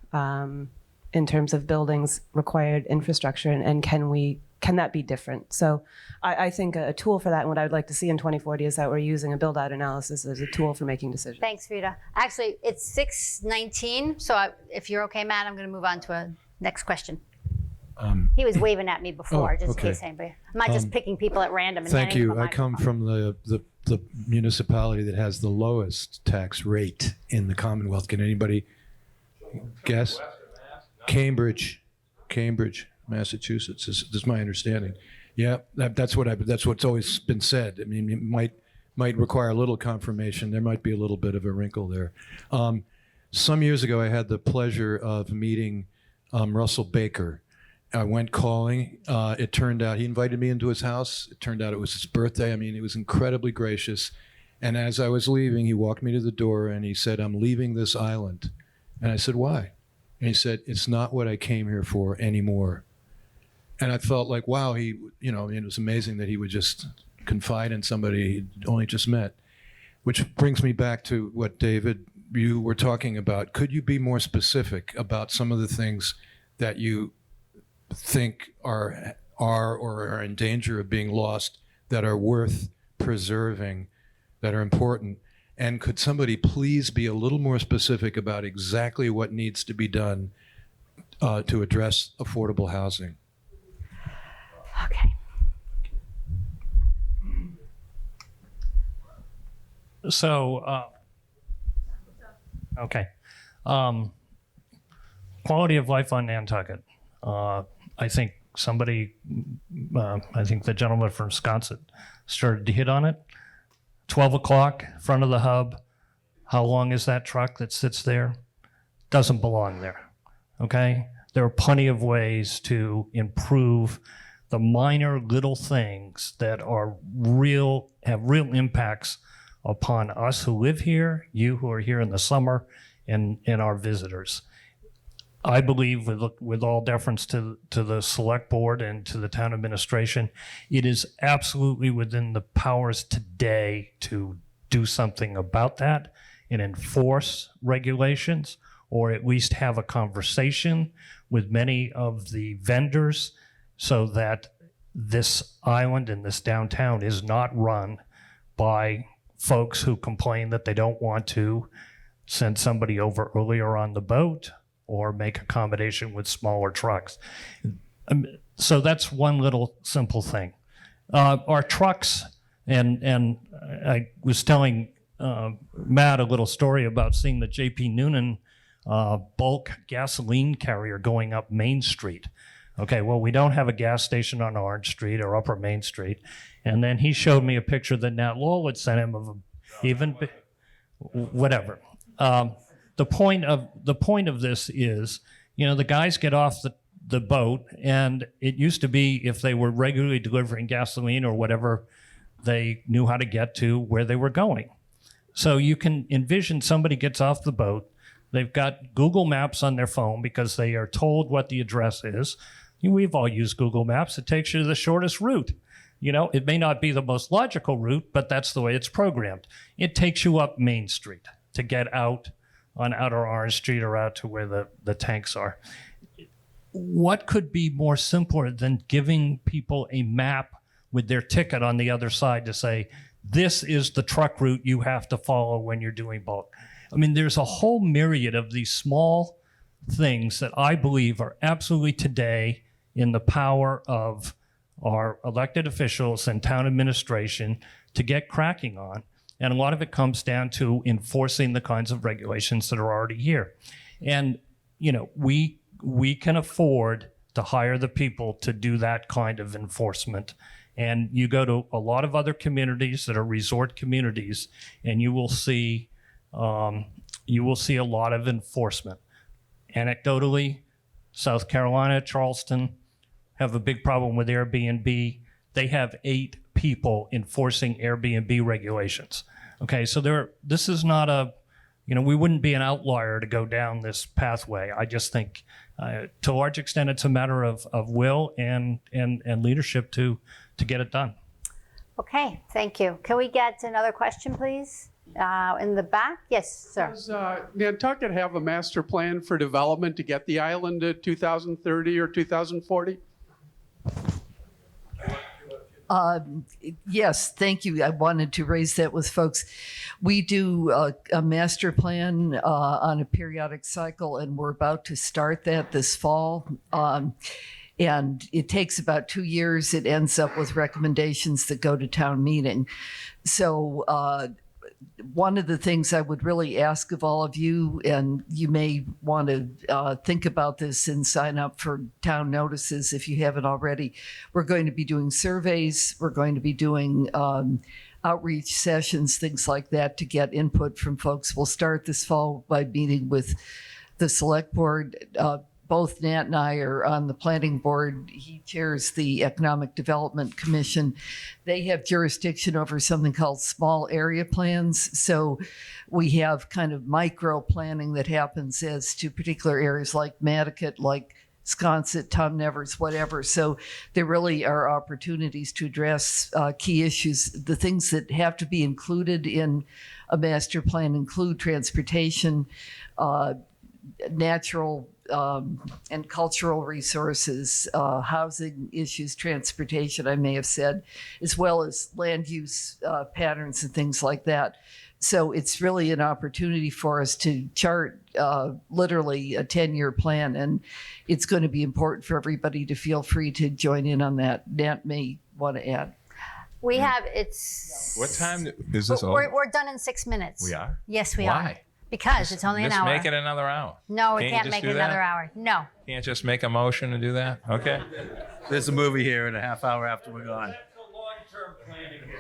in terms of buildings, required infrastructure, and can that be different? So I think a tool for that, and what I would like to see in 2040, is that we're using a build-out analysis as a tool for making decisions. Thanks, Rita. Actually, it's 6:19, so if you're okay, Matt, I'm going to move on to a next question. He was waving at me before, just in case anybody. I'm not just picking people at random. And Thank handing them you. a I come microphone. from the municipality that has the lowest tax rate in the Commonwealth. Can anybody guess? Cambridge, Massachusetts. Is my understanding. Yeah, that's what's always been said. I mean, it might require a little confirmation. There might be a little bit of a wrinkle there. Some years ago, I had the pleasure of meeting Russell Baker. I went calling. It turned out he invited me into his house. It turned out it was his birthday. I mean, he was incredibly gracious. And as I was leaving, he walked me to the door and he said, "I'm leaving this island." And I said, "Why?" And he said, "It's not what I came here for anymore." And I felt like, wow, it was amazing that he would just confide in somebody he'd only just met. Which brings me back to what, David, you were talking about. Could you be more specific about some of the things that you think are or are in danger of being lost, that are worth preserving, that are important? And could somebody please be a little more specific about exactly what needs to be done to address affordable housing? Okay. So, okay. Quality of life on Nantucket. I think I think the gentleman from Wisconsin started to hit on it. 12 o'clock, front of the hub. How long is that truck that sits there? Doesn't belong there, okay? There are plenty of ways to improve the minor little things that have real impacts upon us who live here, you who are here in the summer, and our visitors. I believe, with all deference to the select board and to the town administration, it is absolutely within the powers today to do something about that and enforce regulations, or at least have a conversation with many of the vendors so that this island and this downtown is not run by folks who complain that they don't want to send somebody over earlier on the boat or make accommodation with smaller trucks. So that's one little simple thing. Our trucks, and I was telling Matt a little story about seeing the J.P. Noonan bulk gasoline carrier going up Main Street. Okay, well, we don't have a gas station on Orange Street or Upper Main Street. And then he showed me a picture that Nat Lowell had sent him of whatever. The point of this is, the guys get off the boat, and it used to be if they were regularly delivering gasoline or whatever, they knew how to get to where they were going. So you can envision somebody gets off the boat. They've got Google Maps on their phone because they are told what the address is. We've all used Google Maps. It takes you to the shortest route. It may not be the most logical route, but that's the way it's programmed. It takes you up Main Street to get out on Outer Orange Street or out to where the tanks are. What could be more simpler than giving people a map with their ticket on the other side to say, this is the truck route you have to follow when you're doing bulk? I mean, there's a whole myriad of these small things that I believe are absolutely today in the power of our elected officials and town administration to get cracking on. And a lot of it comes down to enforcing the kinds of regulations that are already here. And, we can afford to hire the people to do that kind of enforcement. And you go to a lot of other communities that are resort communities, and you will see a lot of enforcement. Anecdotally, South Carolina, Charleston have a big problem with Airbnb. They have 8 people enforcing Airbnb regulations. Okay, so this is not we wouldn't be an outlier to go down this pathway. I just think, to a large extent, it's a matter of will and leadership to get it done. Okay, thank you. Can we get another question, please? In the back? Yes, sir. Does Nantucket have a master plan for development to get the island to 2030 or 2040? Yes, thank you. I wanted to raise that with folks. We do a master plan on a periodic cycle, and we're about to start that this fall. And it takes about 2 years. It ends up with recommendations that go to town meeting. So one of the things I would really ask of all of you, and you may want to think about this and sign up for town notices if you haven't already, we're going to be doing surveys. We're going to be doing outreach sessions, things like that, to get input from folks. We'll start this fall by meeting with the select board. Both Nat and I are on the planning board. He chairs the Economic Development Commission. They have jurisdiction over something called small area plans. So we have kind of micro planning that happens as to particular areas like Nantucket, like Sconset, Tom Nevers, whatever. So there really are opportunities to address key issues. The things that have to be included in a master plan include transportation, natural and cultural resources, housing issues, transportation, I may have said, as well as land use patterns and things like that. So it's really an opportunity for us to chart literally a 10-year plan, and it's going to be important for everybody to feel free to join in on that. Nat may want to add. We have, What time is this over? we're done in 6 minutes. We are? Yes, we are. Why? Because it's only an hour. Just make it another hour. No, we Can't you can't just make do it another that? hour. No. Can't just make a motion to do that? Okay. There's a movie here in a half hour after we're gone.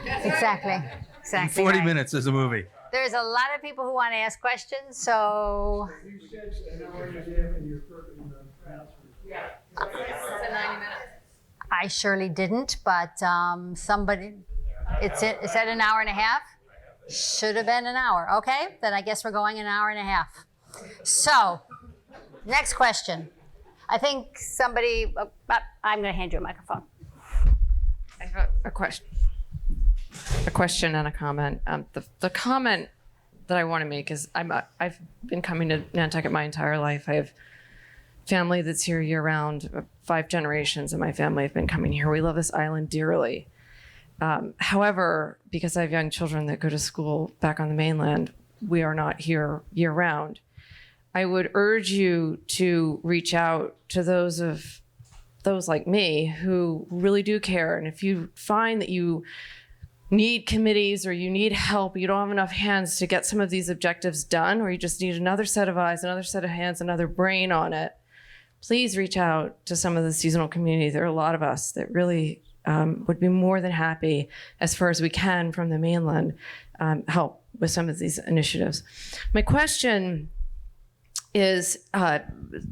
Exactly. Exactly. 40 right. minutes, there's a movie. There's a lot of people who want to ask questions, so. I surely didn't, but somebody, is that an hour and a half? Should have been an hour. Okay, then I guess we're going an hour and a half. So, next question. I think somebody, I'm going to hand you a microphone. I have a question and a comment. The comment that I want to make is I've been coming to Nantucket my entire life. I have family that's here year round. 5 generations of my family have been coming here. We love this island dearly. However, because I have young children that go to school back on the mainland, we are not here year round. I would urge you to reach out to those like me who really do care. And if you find that you need committees or you need help, you don't have enough hands to get some of these objectives done, or you just need another set of eyes, another set of hands, another brain on it, please reach out to some of the seasonal community. There are a lot of us that really would be more than happy, as far as we can from the mainland, help with some of these initiatives. My question is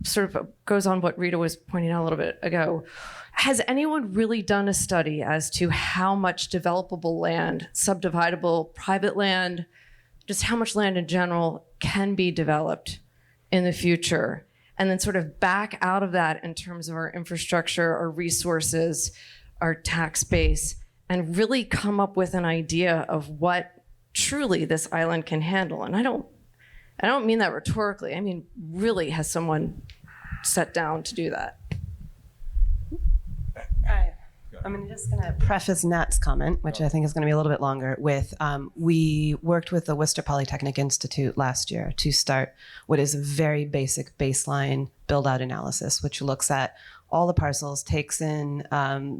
sort of goes on what Rita was pointing out a little bit ago. Has anyone really done a study as to how much developable land, subdividable private land, just how much land in general can be developed in the future? And then sort of back out of that in terms of our infrastructure, our resources, our tax base, and really come up with an idea of what truly this island can handle. And I don't mean that rhetorically. I mean, really, has someone sat down to do that? I'm just going to preface Nat's comment, which I think is going to be a little bit longer, with we worked with the Worcester Polytechnic Institute last year to start what is a very basic baseline build-out analysis, which looks at all the parcels, takes in,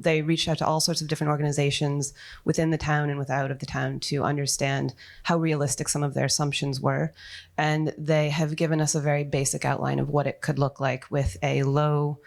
they reached out to all sorts of different organizations within the town and without of the town to understand how realistic some of their assumptions were. And they have given us a very basic outline of what it could look like with a low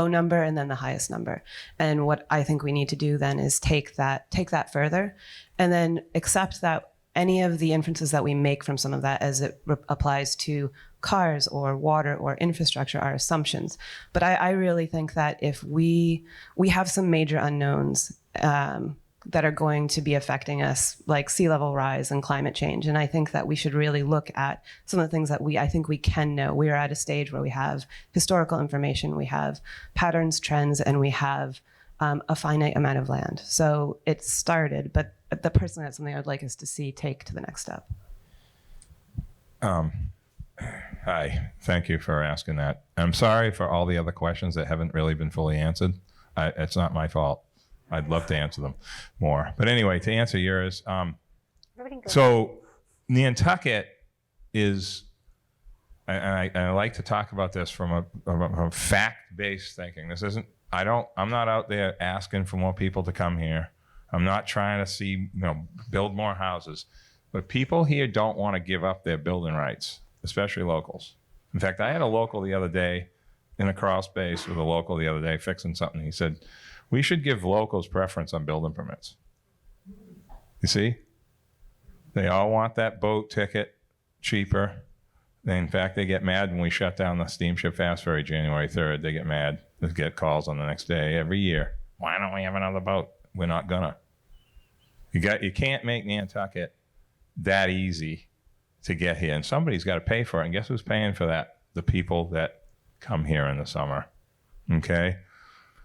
number and then the highest number. And what I think we need to do then is take that further and then accept that any of the inferences that we make from some of that as it applies to cars or water or infrastructure are assumptions. But I really think that if we have some major unknowns that are going to be affecting us, like sea level rise and climate change. And I think that we should really look at some of the things that I think we can know. We are at a stage where we have historical information, we have patterns, trends, and we have a finite amount of land. So it started, but personally, that's something I would like us to see take to the next step. Hi, thank you for asking that. I'm sorry for all the other questions that haven't really been fully answered. It's not my fault. I'd love to answer them more. But anyway, to answer yours, so Nantucket is, and I like to talk about this from a fact-based thinking. This isn't, I'm not out there asking for more people to come here. I'm not trying to build more houses. But people here don't want to give up their building rights, especially locals. In fact, I had a local the other day in a crawl space with a local the other day fixing something. He said, we should give locals preference on building permits. You see? They all want that boat ticket cheaper. In fact, they get mad when we shut down the steamship fast ferry January 3rd. They get mad. They get calls on the next day every year. Why don't we have another boat? We're not gonna. You can't make Nantucket that easy to get here. And somebody's got to pay for it. And guess who's paying for that? The people that come here in the summer. Okay?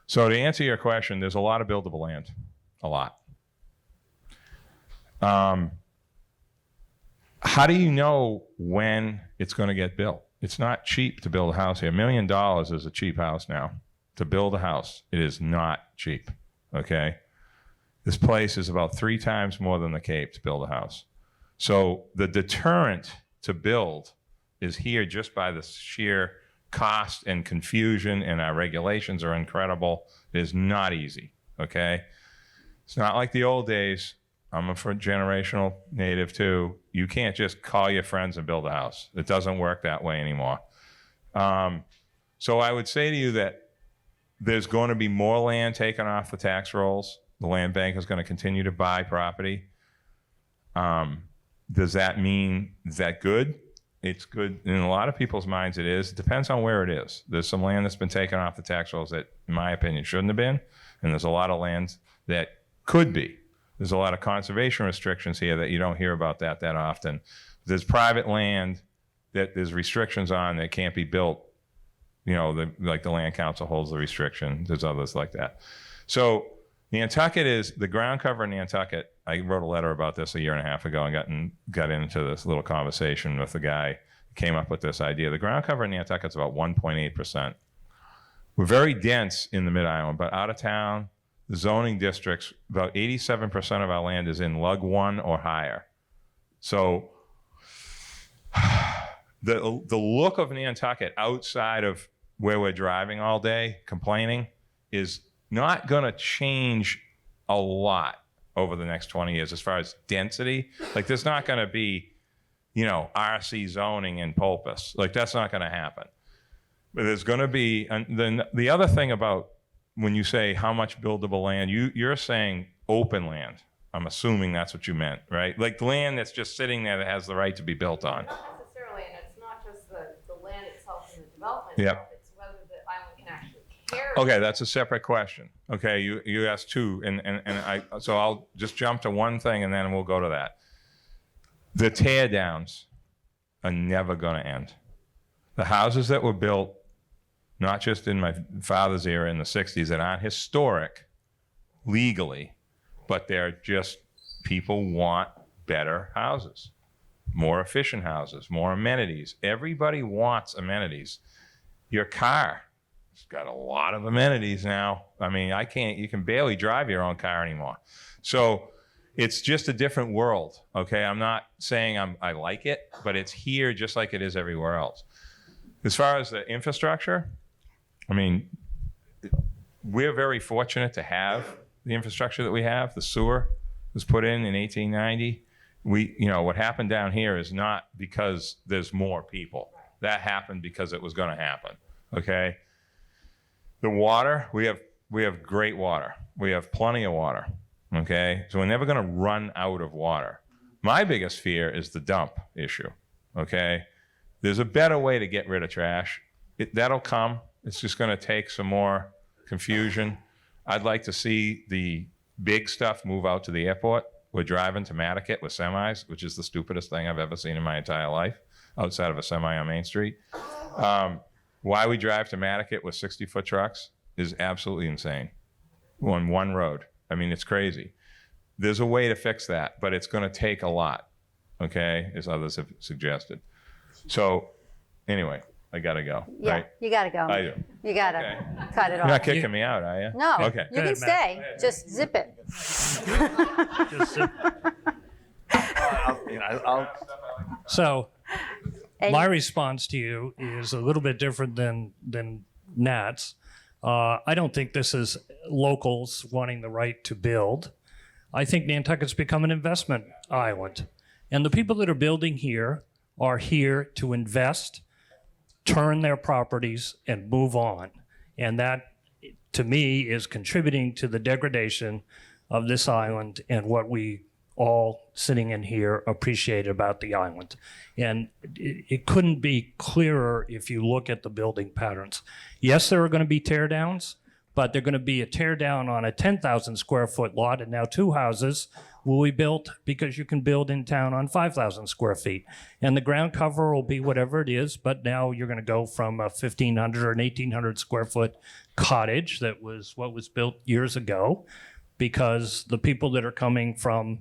So to answer your question, there's a lot of buildable land. A lot. How do you know when it's going to get built? It's not cheap to build a house here. $1 million is a cheap house now. To build a house, it is not cheap. Okay? This place is about 3 times more than the Cape to build a house. So the deterrent to build is here just by the sheer cost and confusion, and our regulations are incredible. It is not easy, okay? It's not like the old days. I'm a generational native too. You can't just call your friends and build a house. It doesn't work that way anymore. So I would say to you that there's going to be more land taken off the tax rolls. The land bank is going to continue to buy property. Does that mean, is that good? It's good. In a lot of people's minds, it is. It depends on where it is. There's some land that's been taken off the tax rolls that, in my opinion, shouldn't have been. And there's a lot of land that could be. There's a lot of conservation restrictions here that you don't hear about that often. There's private land that there's restrictions on that can't be built. Like the Land Council holds the restriction. There's others like that. So Nantucket is, the ground cover in Nantucket, I wrote a letter about this a year and a half ago and got into this little conversation with the guy who came up with this idea. The ground cover in Nantucket is about 1.8%. We're very dense in the Mid-Island, but out of town, the zoning districts, about 87% of our land is in Lug 1 or higher. So the look of Nantucket outside of where we're driving all day, complaining, is not going to change a lot over the next 20 years as far as density. Like, there's not going to be, RC zoning in Pulpus. Like, that's not going to happen. But there's going to be, and then the other thing about when you say how much buildable land, you're saying open land. I'm assuming that's what you meant, right? Like land that's just sitting there that has the right to be built on. Not necessarily, and it's not just the land itself and the development. Yep. It's whether the island can actually carry. Okay, that's a separate question. Okay, you asked two, so I'll just jump to one thing and then we'll go to that. The tear downs are never going to end. The houses that were built, not just in my father's era in the 60s, that aren't historic legally, but they're just, people want better houses, more efficient houses, more amenities. Everybody wants amenities. Your car has got a lot of amenities now. I mean, you can barely drive your own car anymore. So it's just a different world, okay? I'm not saying I like it, but it's here just like it is everywhere else. As far as the infrastructure, I mean, we're very fortunate to have the infrastructure that we have. The sewer was put in 1890. What happened down here is not because there's more people. That happened because it was going to happen, okay? The water, we have great water. We have plenty of water, okay? So we're never going to run out of water. My biggest fear is the dump issue, okay? There's a better way to get rid of trash. That'll come. It's just going to take some more confusion. I'd like to see the big stuff move out to the airport. We're driving to Nantucket with semis, which is the stupidest thing I've ever seen in my entire life, outside of a semi on Main Street. Why we drive to Nantucket with 60-foot trucks is absolutely insane on one road. I mean, it's crazy. There's a way to fix that, but it's going to take a lot, okay, as others have suggested. So anyway, I got to go. Yeah, right? you got to go. I do. You got to Okay. cut it You're off. not kicking me out, are you? No, Okay. you can stay. Just zip it. So And- my response to you is a little bit different than Nat's. I don't think this is locals wanting the right to build. I think Nantucket's become an investment island. And the people that are building here are here to invest, turn their properties, and move on. And that, to me, is contributing to the degradation of this island and what we all sitting in here appreciate about the island. And it couldn't be clearer if you look at the building patterns. Yes, there are going to be tear downs, but they're going to be a tear down on a 10,000 square foot lot, and now two houses will be built because you can build in town on 5,000 square feet. And the ground cover will be whatever it is, but now you're going to go from a 1,500 or an 1,800 square foot cottage that was what was built years ago, because the people that are coming from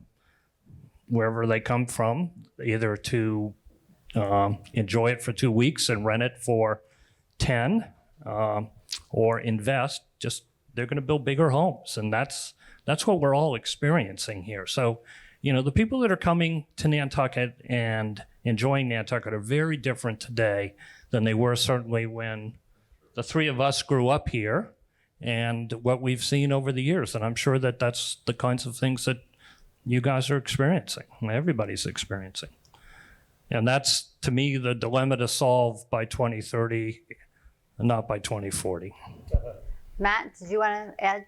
wherever they come from, either to enjoy it for 2 weeks and rent it for 10, or invest, they're going to build bigger homes. And that's what we're all experiencing here. So, the people that are coming to Nantucket and enjoying Nantucket are very different today than they were certainly when the three of us grew up here and what we've seen over the years. And I'm sure that that's the kinds of things that you guys are experiencing, everybody's experiencing. And that's, to me, the dilemma to solve by 2030, not by 2040. Matt, did you want to add?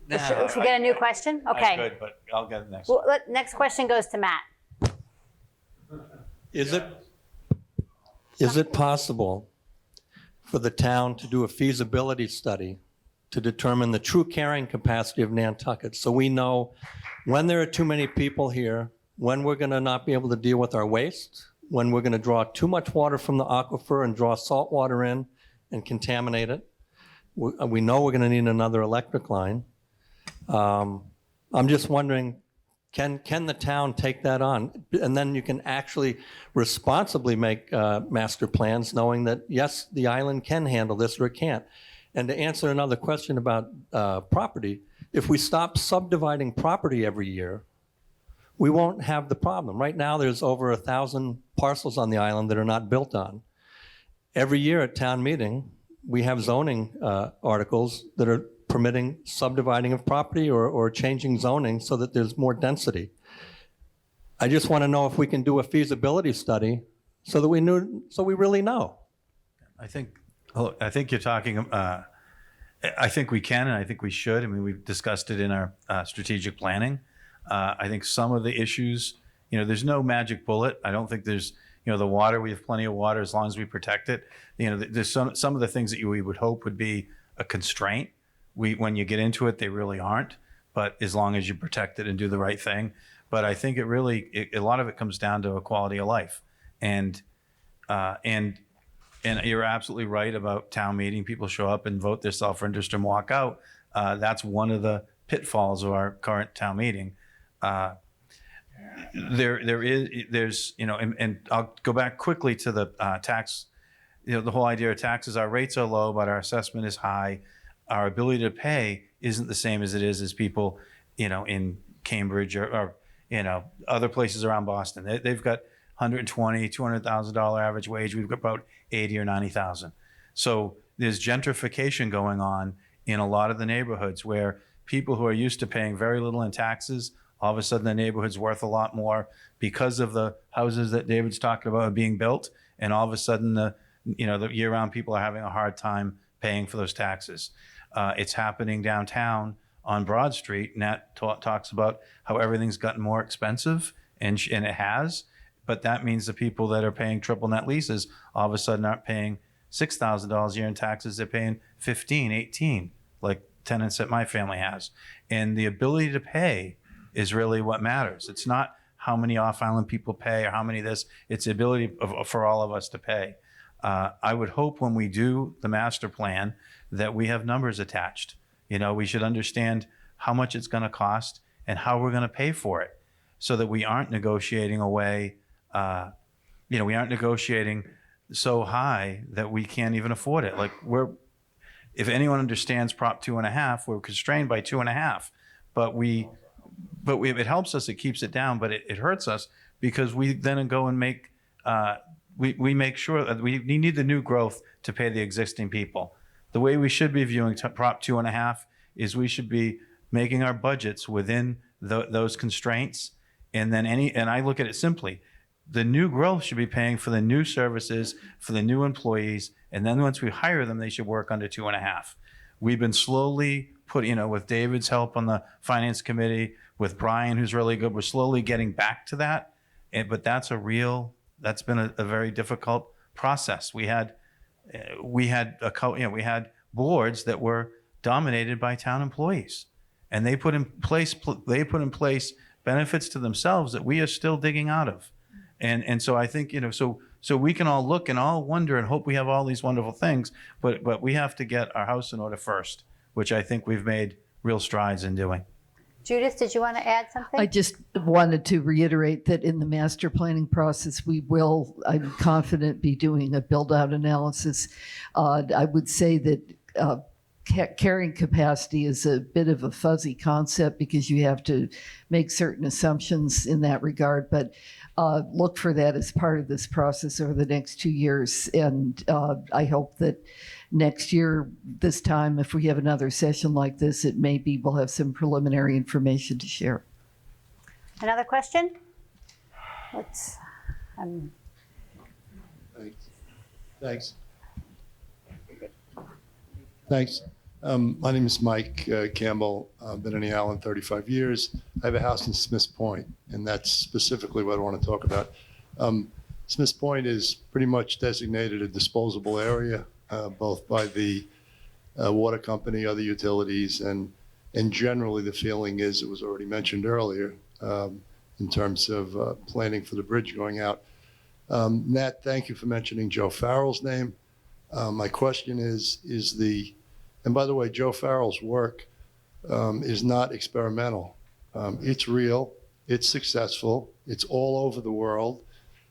No, Should we get a new question? Okay. I could, but I'll get the next Well, next question goes to Matt. Is it possible for the town to do a feasibility study to determine the true carrying capacity of Nantucket, so we know when there are too many people here, when we're going to not be able to deal with our waste, when we're going to draw too much water from the aquifer and draw salt water in and contaminate it? We know we're going to need another electric line. I'm just wondering, can the town take that on? And then you can actually responsibly make master plans, knowing that, yes, the island can handle this or it can't. And to answer another question about property, if we stop subdividing property every year, we won't have the problem. Right now, there's over 1,000 parcels on the island that are not built on. Every year at town meeting, we have zoning articles that are permitting subdividing of property or changing zoning so that there's more density. I just want to know if we can do a feasibility study so that we really know. I think you're talking. I think we can, and I think we should. I mean, we've discussed it in our strategic planning. I think some of the issues, there's no magic bullet. I don't think there's, the water. We have plenty of water as long as we protect it. There's some of the things that we would hope would be a constraint. When you get into it, they really aren't. But as long as you protect it and do the right thing. But I think a lot of it comes down to a quality of life, and you're absolutely right about town meeting. People show up and vote their self-interest and walk out. That's one of the pitfalls of our current town meeting. There's and I'll go back quickly to the tax. The whole idea of taxes. Our rates are low, but our assessment is high. Our ability to pay isn't the same as it is as people, in Cambridge or other places around Boston. They've got $120,000, $200,000 average wage. We've got about 80 or 90,000. So there's gentrification going on in a lot of the neighborhoods where people who are used to paying very little in taxes, all of a sudden the neighborhood's worth a lot more because of the houses that David's talking about being built. And all of a sudden the year-round people are having a hard time paying for those taxes. It's happening downtown on Broad Street. Nat talks about how everything's gotten more expensive, and it has. But that means the people that are paying triple net leases all of a sudden aren't paying $6,000 a year in taxes. They're paying 15, 18, like tenants that my family has. And the ability to pay is really what matters. It's not how many off-island people pay or how many this. It's the ability for all of us to pay. I would hope when we do the master plan that we have numbers attached. We should understand how much it's going to cost and how we're going to pay for it, so that we aren't negotiating away. We aren't negotiating so high that we can't even afford it. Like if anyone understands Prop 2.5, we're constrained by 2.5, but it helps us. It keeps it down, but it hurts us because we then go and make. We make sure that we need the new growth to pay the existing people. The way we should be viewing Prop 2.5 is we should be making our budgets within those constraints. And then I look at it simply, the new growth should be paying for the new services, for the new employees. And then once we hire them, they should work under 2.5. We've been slowly with David's help on the finance committee, with Brian, who's really good, we're slowly getting back to that. But that's been a very difficult process. We had boards that were dominated by town employees, and they put in place benefits to themselves that we are still digging out of. And so I think, so we can all look and all wonder and hope we have all these wonderful things, but we have to get our house in order first, which I think we've made real strides in doing. Judith, did you want to add something? I just wanted to reiterate that in the master planning process, we will, I'm confident, be doing a build-out analysis. I would say that carrying capacity is a bit of a fuzzy concept because you have to make certain assumptions in that regard, but look for that as part of this process over the next 2 years. And I hope that next year, this time, if we have another session like this, it may be we'll have some preliminary information to share. Another question? Thanks. My name is Mike Campbell. I've been in the island 35 years. I have a house in Smiths Point, and that's specifically what I want to talk about. Smiths Point is pretty much designated a disposable area, both by the water company, other utilities, and generally the feeling is, it was already mentioned earlier, in terms of planning for the bridge going out. Nat, thank you for mentioning Joe Farrell's name. My question is and by the way, Joe Farrell's work is not experimental. It's real, it's successful, it's all over the world.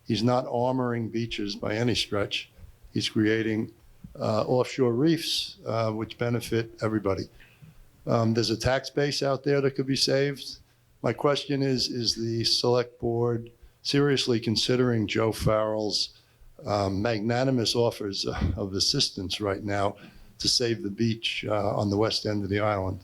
He's not armoring beaches by any stretch. He's creating offshore reefs, which benefit everybody. There's a tax base out there that could be saved. My question is the select board seriously considering Joe Farrell's magnanimous offers of assistance right now to save the beach on the west end of the island?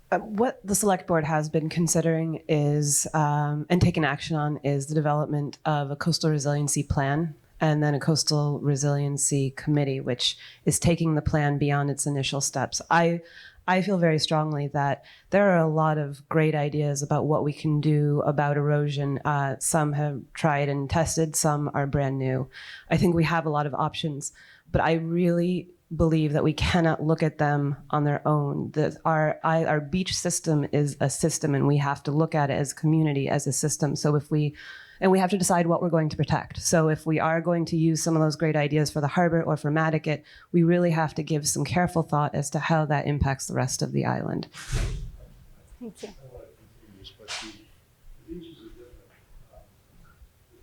What the select board has been considering is, and taken action on, is the development of a coastal resiliency plan and then a coastal resiliency committee, which is taking the plan beyond its initial steps. I feel very strongly that there are a lot of great ideas about what we can do about erosion. Some have tried and tested, some are brand new. I think we have a lot of options, but I really believe that we cannot look at them on their own. That our beach system is a system, and we have to look at it as a community, as a system. So we have to decide what we're going to protect. So if we are going to use some of those great ideas for the harbor or for Nantucket, we really have to give some careful thought as to how that impacts the rest of the island. Thank you. The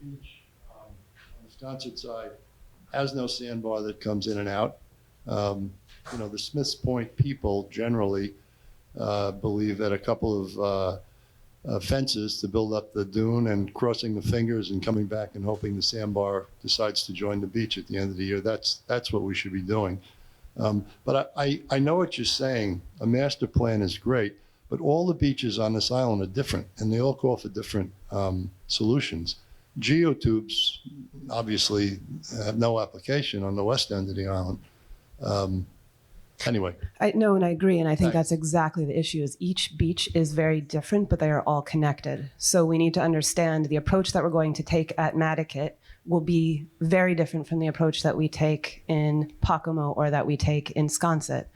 beach on the Wisconsin side has no sandbar that comes in and out. The Smiths Point people generally believe that a couple of fences to build up the dune and crossing the fingers and coming back and hoping the sandbar decides to join the beach at the end of the year. That's what we should be doing. But I know what you're saying. A master plan is great, but all the beaches on this island are different, and they all call for different solutions. Geotubes obviously have no application on the west end of the island. Anyway. I know, and I agree, and I think that's exactly the issue, is each beach is very different, but they are all connected. So we need to understand the approach that we're going to take at Nantucket will be very different from the approach that we take in Pocomo or that we take in Sconset.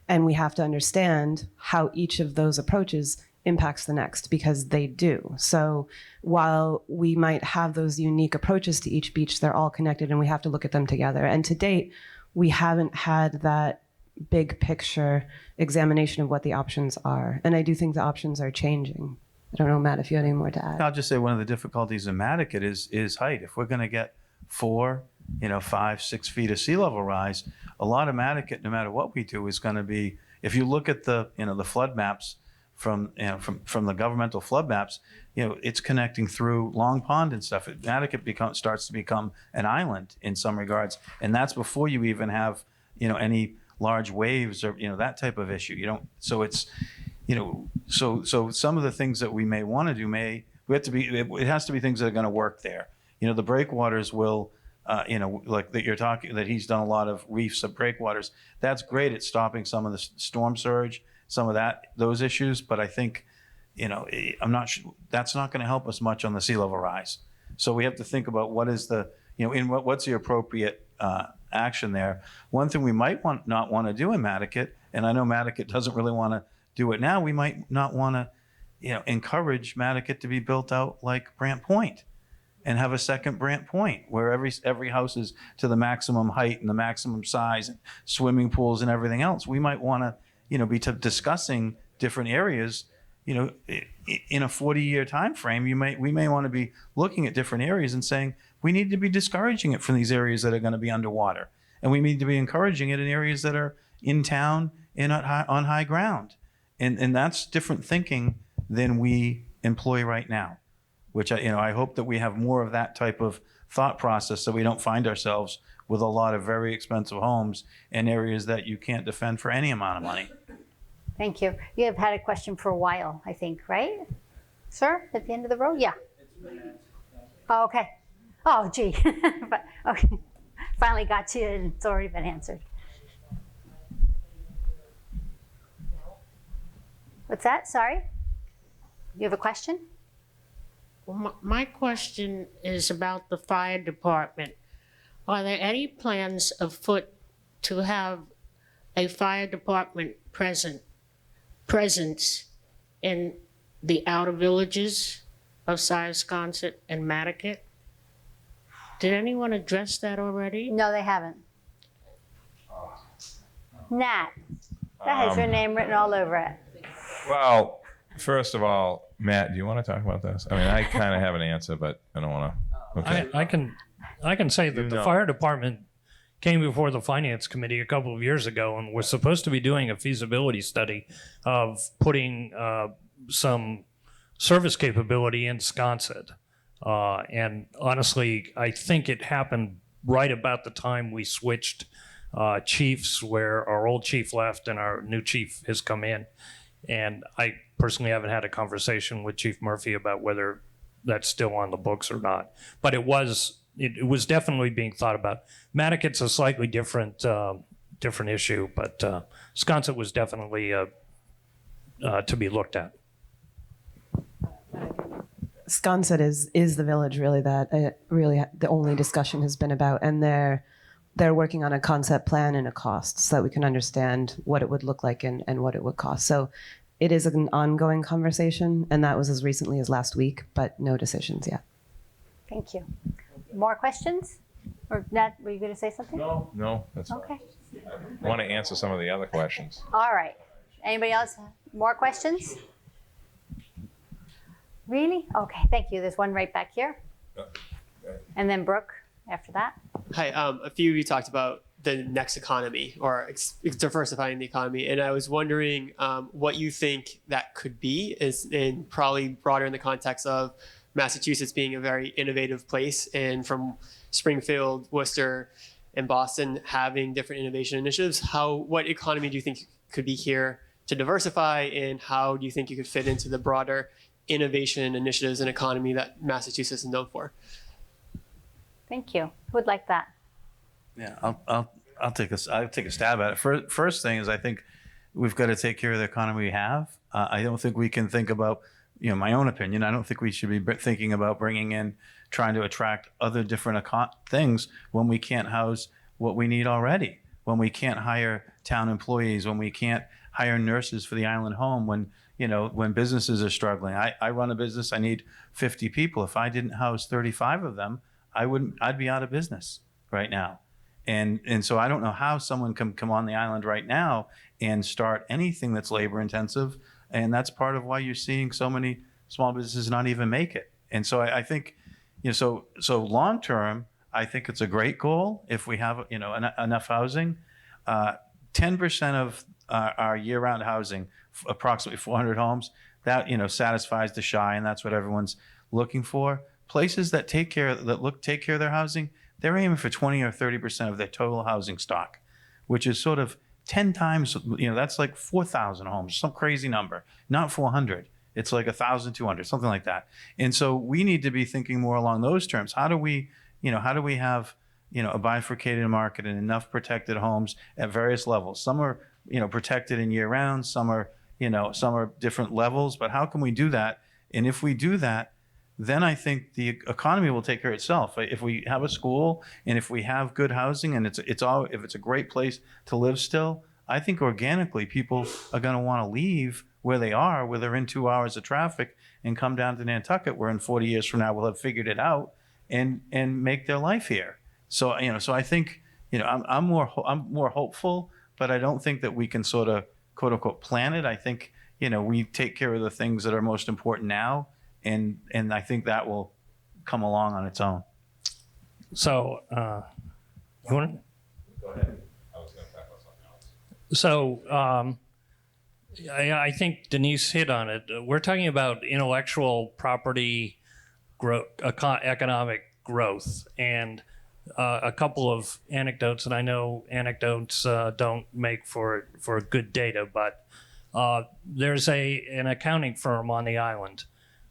And we have to understand how each of those approaches impacts the next, because they do. So while we might have those unique approaches to each beach, they're all connected, and we have to look at them together. And to date, we haven't had that big picture examination of what the options are. And I do think the options are changing. I don't know, Matt, if you had any more to add. I'll just say one of the difficulties in Nantucket is height. If we're going to get 4, 5, 6 feet of sea level rise, a lot of Nantucket, no matter what we do, is going to be, if you look at the flood maps from the governmental flood maps, it's connecting through Long Pond and stuff. Nantucket starts to become an island in some regards, and that's before you even have any large waves or that type of issue. So it's so some of the things that we may want to do it has to be things that are going to work there. The breakwaters will like that you're talking, that he's done a lot of reefs of breakwaters. That's great at stopping some of the storm surge, some of those issues, but I think I'm not sure that's not going to help us much on the sea level rise. So we have to think about what is the what's the appropriate action there. One thing we might not want to do in Nantucket, and I know Nantucket doesn't really want to do it now, we might not want to encourage Nantucket to be built out like Brant Point and have a second Brant Point where every house is to the maximum height and the maximum size and swimming pools and everything else. We might want to be discussing different areas in a 40-year time frame. We may want to be looking at different areas and saying we need to be discouraging it from these areas that are going to be underwater, and we need to be encouraging it in areas that are in town and on high ground, and that's different thinking than we employ right now, which I hope that we have more of that type of thought process, so we don't find ourselves with a lot of very expensive homes in areas that you can't defend for any amount of money. Thank you. You have had a question for a while, I think, right? Sir, at the end of the row? Yeah. Oh, okay. Oh, gee. But, okay. Finally got to it, and it's already been answered. What's that? Sorry? You have a question? Well, my question is about the fire department. Are there any plans afoot to have a fire department presence in the outer villages of Sconset and Nantucket? Did anyone address that already? No, they haven't. Nat, that has your name written all over it. Well, first of all, Matt, do you want to talk about this? I mean, I kind of have an answer, but I don't want to. Okay. I can say that the fire department came before the finance committee a couple of years ago and was supposed to be doing a feasibility study of putting some service capability in Sconset. And honestly, I think it happened right about the time we switched chiefs, where our old chief left and our new chief has come in. And I personally haven't had a conversation with Chief Murphy about whether that's still on the books or not. But it was it was definitely being thought about. Nantucket's a slightly different issue, but Sconset was definitely to be looked at. Sconset is the village really that really the only discussion has been about, and they're working on a concept plan and a cost so that we can understand what it would look like and what it would cost. So it is an ongoing conversation, and that was as recently as last week, but no decisions yet. Thank you. More questions? Or Nat, were you going to say something? No, that's Okay. I want to answer some of the other questions. All right. Anybody else? More questions? Really? Okay, thank you. There's one right back here. And then Brooke after that. Hi, a few of you talked about the next economy or diversifying the economy, and I was wondering what you think that could be, and probably broader in the context of Massachusetts being a very innovative place, and from Springfield, Worcester, and Boston having different innovation initiatives. What economy do you think could be here to diversify, and how do you think you could fit into the broader innovation initiatives and economy that Massachusetts is known for? Thank you. Who would like that? Yeah, I'll take a stab at it. First thing is I think we've got to take care of the economy we have. I don't think we can think about, my own opinion. I don't think we should be thinking about bringing in, trying to attract other different things when we can't house what we need already. When we can't hire town employees, when we can't hire nurses for the island home, when businesses are struggling. I run a business. I need 50 people. If I didn't house 35 of them, I'd be out of business right now. And so I don't know how someone can come on the island right now and start anything that's labor intensive. And that's part of why you're seeing so many small businesses not even make it. And so I think, so long term, I think it's a great goal if we have, enough housing. 10% of our year-round housing, approximately 400 homes, that, satisfies the shy, and that's what everyone's looking for. Places that take care of their housing, they're aiming for 20 or 30% of their total housing stock, which is sort of 10 times, that's like 4,000 homes, some crazy number, not 400. It's like 1,200, something like that. And so we need to be thinking more along those terms. How do we have, a bifurcated market and enough protected homes at various levels? Some are, protected in year round, some are different levels, but how can we do that? And if we do that, then I think the economy will take care of itself. If we have a school and if we have good housing and if it's a great place to live still, I think organically people are going to want to leave where they are, where they're in 2 hours of traffic, and come down to Nantucket, where in 40 years from now we'll have figured it out and make their life here. So so I think I'm more hopeful, but I don't think that we can sort of quote unquote plan it. I think we take care of the things that are most important now. And I think that will come along on its own. So, you want to? Go ahead. I was going to talk about something else. So, I think Denise hit on it. We're talking about intellectual property economic growth, and a couple of anecdotes. And I know anecdotes don't make for good data, but there's an accounting firm on the island.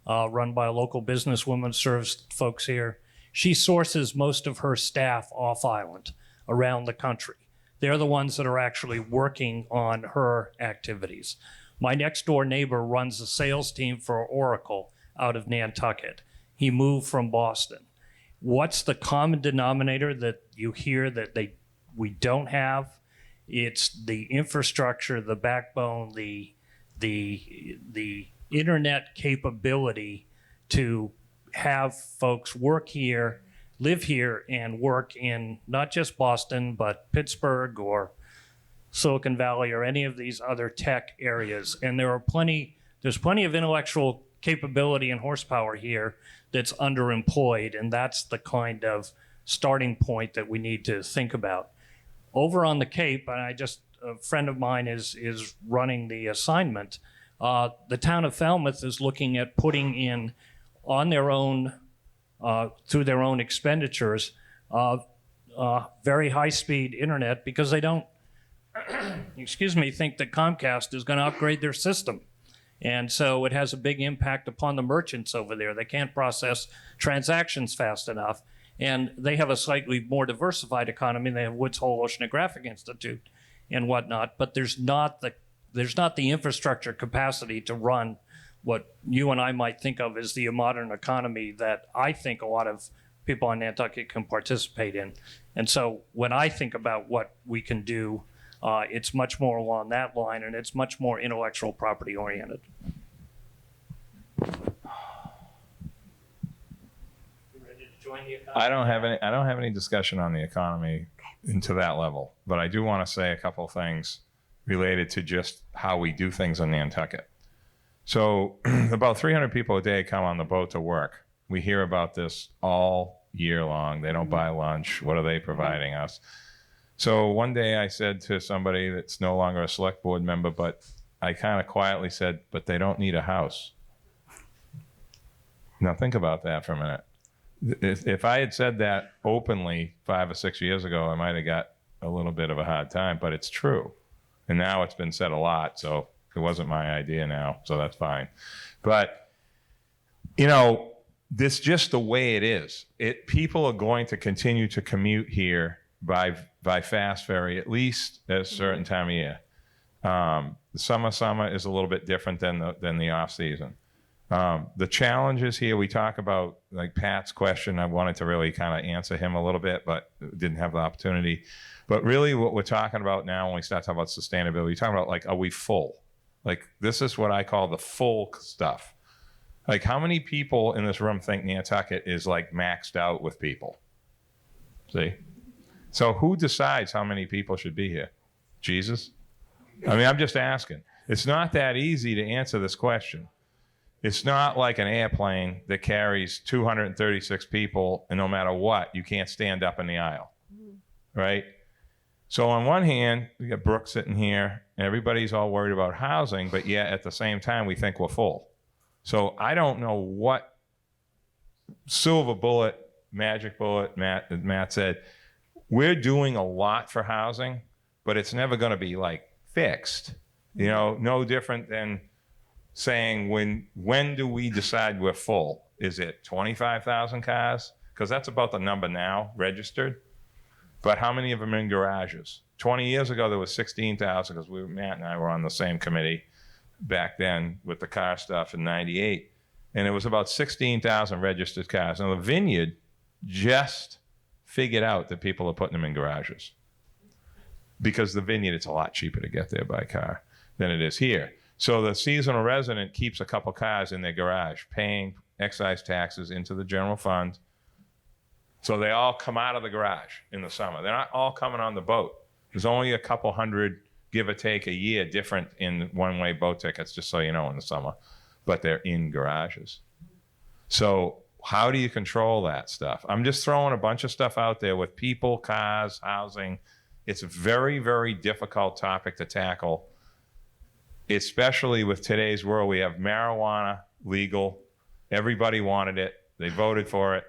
Run by a local businesswoman, serves folks here. She sources most of her staff off island around the country. They're the ones that are actually working on her activities. My next door neighbor runs a sales team for Oracle out of Nantucket. He moved from Boston. What's the common denominator that you hear that we don't have? It's the infrastructure, the backbone, the internet capability to have folks work here, live here, and work in not just Boston, but Pittsburgh or Silicon Valley or any of these other tech areas. And there's plenty of intellectual capability and horsepower here that's underemployed, and that's the kind of starting point that we need to think about. Over on the Cape, and a friend of mine is running the assignment. The town of Falmouth is looking at putting in on their own, through their own expenditures, very high-speed internet because they don't, think that Comcast is going to upgrade their system. And so it has a big impact upon the merchants over there. They can't process transactions fast enough. And they have a slightly more diversified economy. They have Woods Hole Oceanographic Institute and whatnot, but there's not the infrastructure capacity to run what you and I might think of as the modern economy that I think a lot of people on Nantucket can participate in. And so when I think about what we can do, it's much more along that line, and it's much more intellectual property oriented. I don't have any discussion on the economy into that level, but I do want to say a couple of things related to just how we do things in Nantucket. So about 300 people a day come on the boat to work. We hear about this all year long. They don't buy lunch. What are they providing us? So one day I said to somebody that's no longer a select board member, but I kind of quietly said, but they don't need a house. Now think about that for a minute. If I had said that openly 5 or 6 years ago, I might have got a little bit of a hard time, but it's true. And now it's been said a lot, so it wasn't my idea now, so that's fine. But, this just the way it is. People are going to continue to commute here by fast ferry, at least at a certain time of year. The summer is a little bit different than the off season. The challenges here, we talk about, like Pat's question, I wanted to really kind of answer him a little bit, but didn't have the opportunity. But really what we're talking about now when we start talking about sustainability, we're talking about, like, are we full? Like, this is what I call the full stuff. Like, how many people in this room think Nantucket is, like, maxed out with people? See? So who decides how many people should be here? Jesus? I mean, I'm just asking. It's not that easy to answer this question. It's not like an airplane that carries 236 people, and no matter what, you can't stand up in the aisle, right? So on one hand, we got Brooke sitting here, and everybody's all worried about housing, but yet at the same time, we think we're full. So I don't know what silver bullet, magic bullet, Matt said. We're doing a lot for housing, but it's never going to be, like, fixed. No different than saying when do we decide we're full? Is it 25,000 cars? Because that's about the number now registered. But how many of them in garages? 20 years ago, there was 16,000 because Matt and I were on the same committee back then with the car stuff in '98. And it was about 16,000 registered cars. Now, the Vineyard just figured out that people are putting them in garages. Because the Vineyard, it's a lot cheaper to get there by car than it is here. So the seasonal resident keeps a couple cars in their garage, paying excise taxes into the general fund. So they all come out of the garage in the summer. They're not all coming on the boat. There's only a couple hundred, give or take, a year different in one-way boat tickets, just so you know, in the summer. But they're in garages. So how do you control that stuff? I'm just throwing a bunch of stuff out there with people, cars, housing. It's a very, very difficult topic to tackle, especially with today's world. We have marijuana legal. Everybody wanted it. They voted for it.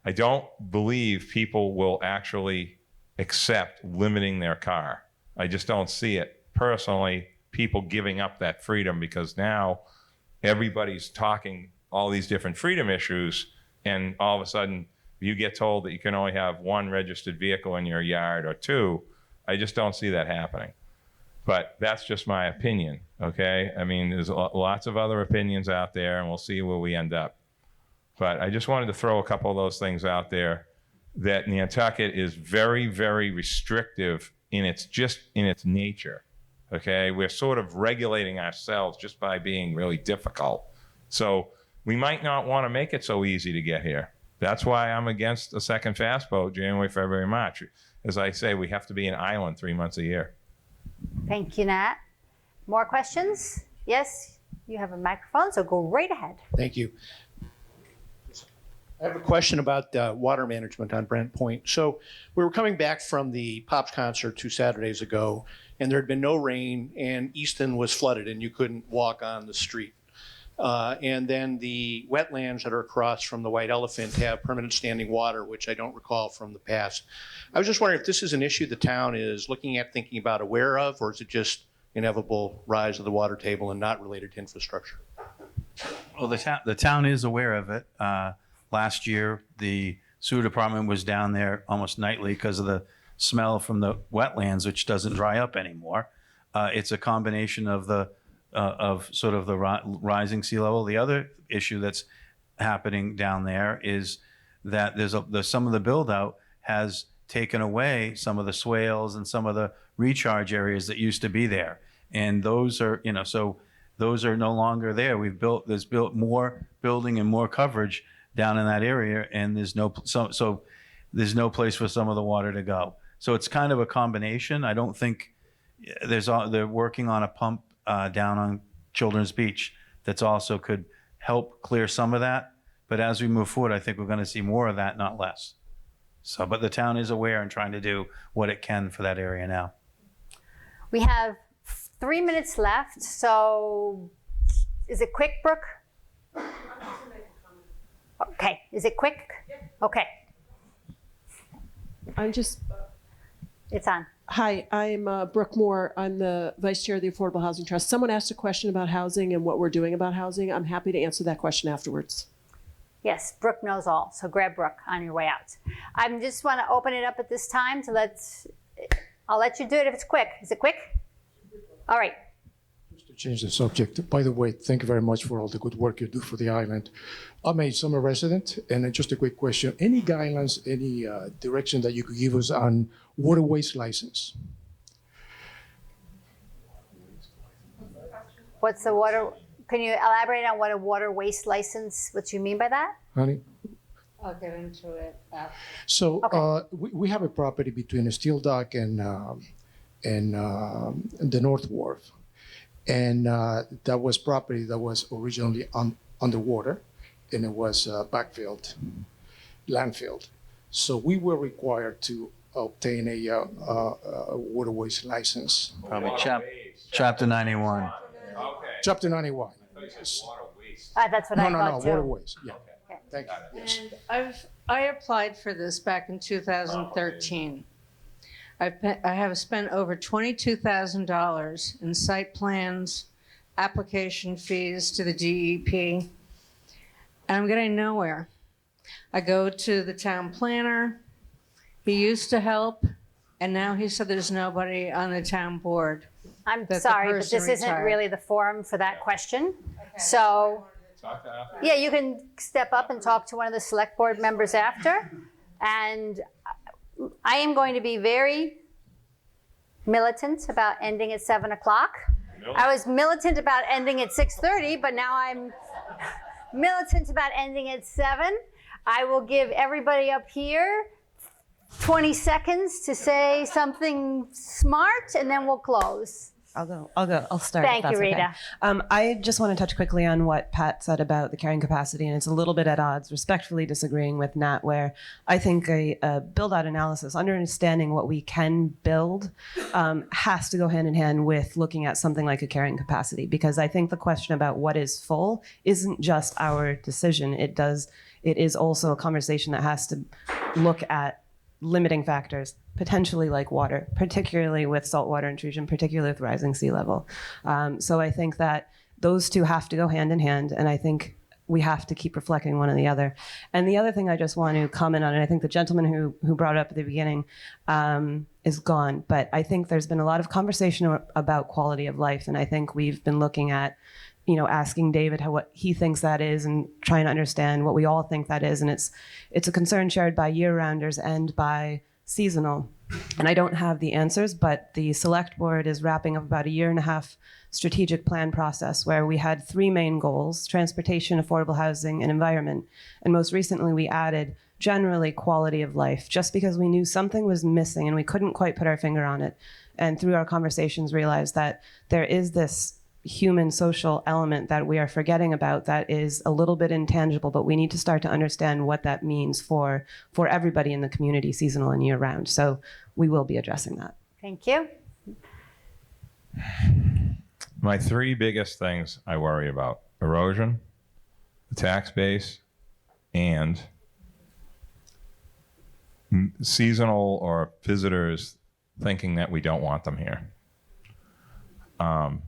I don't believe people will actually accept limiting their car. I just don't see it. Personally, people giving up that freedom, because now everybody's talking all these different freedom issues, and all of a sudden you get told that you can only have one registered vehicle in your yard or two. I just don't see that happening. But that's just my opinion, okay? I mean, there's lots of other opinions out there, and we'll see where we end up. But I just wanted to throw a couple of those things out there, that Nantucket is very, very restrictive in its nature, okay? We're sort of regulating ourselves just by being really difficult. So we might not want to make it so easy to get here. That's why I'm against a second fast boat, January, February, March. As I say, we have to be an island 3 months a year. Thank you, Nat. More questions? Yes, you have a microphone, so go right ahead. Thank you. I have a question about water management on Brent Point. So we were coming back from the Pops concert 2 Saturdays ago, and there had been no rain, and Easton was flooded, and you couldn't walk on the street. And then the wetlands that are across from the White Elephant have permanent standing water, which I don't recall from the past. I was just wondering if this is an issue the town is looking at, thinking about, aware of, or is it just inevitable rise of the water table and not related to infrastructure? Well, the town is aware of it. Last year, the sewer department was down there almost nightly because of the smell from the wetlands, which doesn't dry up anymore. It's a combination of the of sort of the rising sea level. The other issue that's happening down there is that there's some of the build out has taken away some of the swales and some of the recharge areas that used to be there, and those are so those are no longer there. There's built more building and more coverage down in that area, and there's no place for some of the water to go. So it's kind of a combination. I don't think they're working on a pump down on Children's Beach that's also could help clear some of that. But as we move forward, I think we're going to see more of that, not less. So, but the town is aware and trying to do what it can for that area now. We have 3 minutes left, so is it quick, Brooke? Okay, is it quick? Okay. It's on. Hi, I'm Brooke Moore. I'm the Vice Chair of the Affordable Housing Trust. Someone asked a question about housing and what we're doing about housing. I'm happy to answer that question afterwards. Yes, Brooke knows all, so grab Brooke on your way out. I just want to open it up at this time to I'll let you do it if it's quick. Is it quick? All right. To change the subject, by the way, thank you very much for all the good work you do for the island. I'm a summer resident, and just a quick question. Any guidelines, any direction that you could give us on waterways license? What's the water? Can you elaborate on what a water waste license, what you mean by that? Honey? I'll get into it after. So we have a property between Steel Dock and the North Wharf. And that was property that was originally underwater, and it was backfilled, landfilled. So we were required to obtain a waterways license. Probably Chapter 91. Okay. Chapter 91. That's what I thought too. Waterways. Yeah. Okay. Thank you. Yes. And I applied for this back in 2013. I have spent over $22,000 in site plans, application fees to the DEP, and I'm getting nowhere. I go to the town planner. He used to help, and now he said there's nobody on the town board. I'm that the sorry, but person this isn't retired. really the forum for that question. So, yeah, you can step up and talk to one of the select board members after. And I am going to be very militant about ending at 7 o'clock. I was militant about ending at 6:30, but now I'm militant about ending at 7. I will give everybody up here 20 seconds to say something smart, and then we'll close. I'll go. I'll start. Thank if you, that's Rita. Okay. I just want to touch quickly on what Pat said about the carrying capacity, and it's a little bit at odds, respectfully disagreeing with Nat, where I think a build-out analysis, understanding what we can build, has to go hand in hand with looking at something like a carrying capacity, because I think the question about what is full isn't just our decision. It is also a conversation that has to look at limiting factors, potentially like water, particularly with saltwater intrusion, particularly with rising sea level. So I think that those two have to go hand in hand, and I think we have to keep reflecting one on the other. And the other thing I just want to comment on, and I think the gentleman who brought it up at the beginning is gone, but I think there's been a lot of conversation about quality of life, and I think we've been looking at asking David what he thinks that is and trying to understand what we all think that is. And it's a concern shared by year-rounders and by seasonal. And I don't have the answers, but the select board is wrapping up about a 1.5-year strategic plan process where we had 3 main goals: transportation, affordable housing, and environment. And most recently we added generally quality of life, just because we knew something was missing and we couldn't quite put our finger on it. And through our conversations realized that there is this human social element that we are forgetting about that is a little bit intangible, but we need to start to understand what that means for everybody in the community, seasonal and year round. So we will be addressing that. Thank you. My 3 biggest things I worry about: erosion, the tax base, and seasonal or visitors thinking that we don't want them here.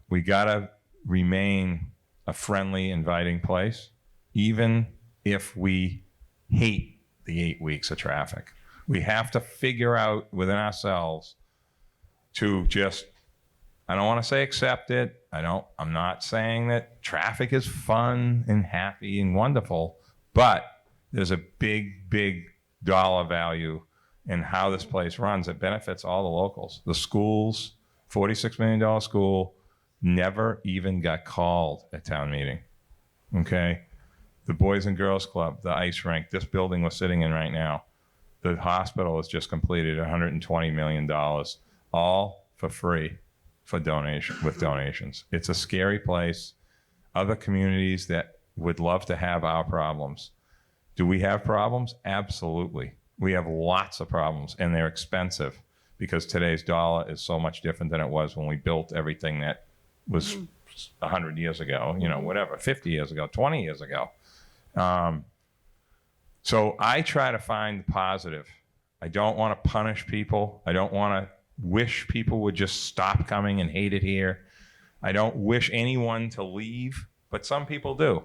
We gotta remain a friendly, inviting place, even if we hate the 8 weeks of traffic. We have to figure out within ourselves to just, I don't want to say accept it. I'm not saying that traffic is fun and happy and wonderful, but there's a big, big dollar value in how this place runs. It benefits all the locals. The schools, $46 million school, never even got called at town meeting. Okay? The Boys and Girls Club, the ice rink, this building we're sitting in right now, the hospital has just completed $120 million, all for free with donations. It's a scary place. Other communities that would love to have our problems. Do we have problems? Absolutely. We have lots of problems, and they're expensive because today's dollar is so much different than it was when we built everything that was 100 years ago, whatever, 50 years ago, 20 years ago. So I try to find the positive. I don't want to punish people. I don't want to wish people would just stop coming and hate it here. I don't wish anyone to leave, but some people do.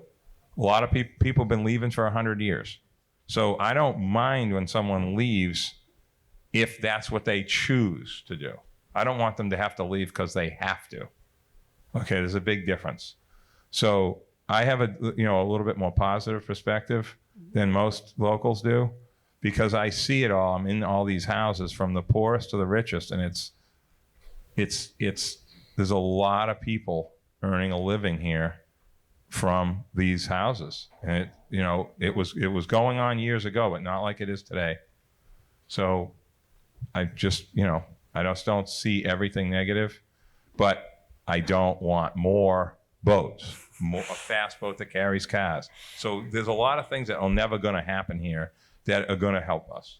A lot of people have been leaving for 100 years. So I don't mind when someone leaves if that's what they choose to do. I don't want them to have to leave because they have to. Okay, there's a big difference. So I have a little bit more positive perspective than most locals do because I see it all. I'm in all these houses from the poorest to the richest, and it's there's a lot of people earning a living here from these houses. And it was going on years ago, but not like it is today. So I just, I just don't see everything negative, but I don't want more boats, a fast boat that carries cars. So there's a lot of things that are never going to happen here that are going to help us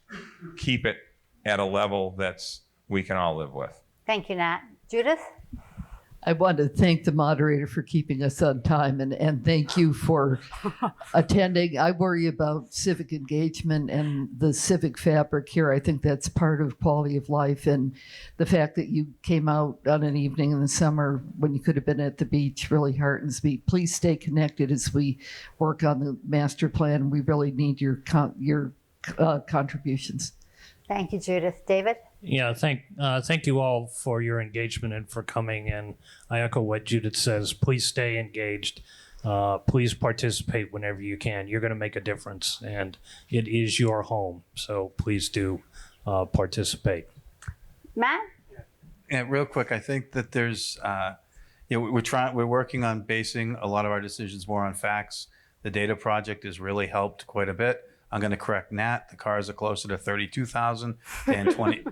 keep it at a level that's we can all live with. Thank you, Nat. Judith? I want to thank the moderator for keeping us on time and thank you for attending. I worry about civic engagement and the civic fabric here. I think that's part of quality of life, and the fact that you came out on an evening in the summer when you could have been at the beach really heartens me. Please stay connected as we work on the master plan. We really need your contributions. Thank you, Judith. David? Yeah, thank you all for your engagement and for coming. And I echo what Judith says. Please stay engaged. Please participate whenever you can. You're going to make a difference, and it is your home. So please do participate. Matt? Yeah, real quick. I think that there's, we're working on basing a lot of our decisions more on facts. The data project has really helped quite a bit. I'm going to correct Nat. The cars are closer to 32,000 and 20.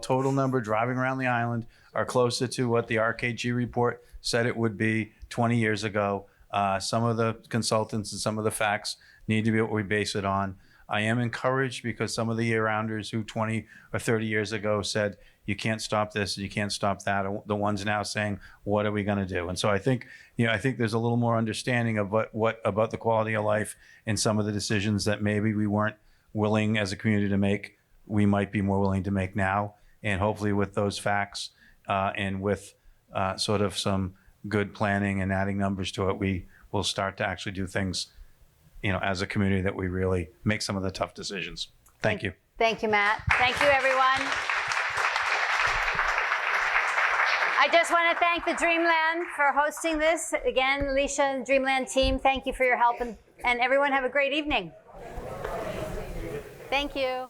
Total number driving around the island are closer to what the RKG report said it would be 20 years ago. Some of the consultants and some of the facts need to be what we base it on. I am encouraged because some of the year-rounders who 20 or 30 years ago said, you can't stop this, you can't stop that, are the ones now saying, what are we going to do? And so I think there's a little more understanding of what about the quality of life and some of the decisions that maybe we weren't willing as a community to make, we might be more willing to make now. And hopefully with those facts and with sort of some good planning and adding numbers to it, we will start to actually do things, as a community that we really make some of the tough decisions. Thank you. Thank you, Matt. Thank you, everyone. I just want to thank the Dreamland for hosting this. Again, Alicia and the Dreamland team, thank you for your help, and everyone have a great evening. Thank you.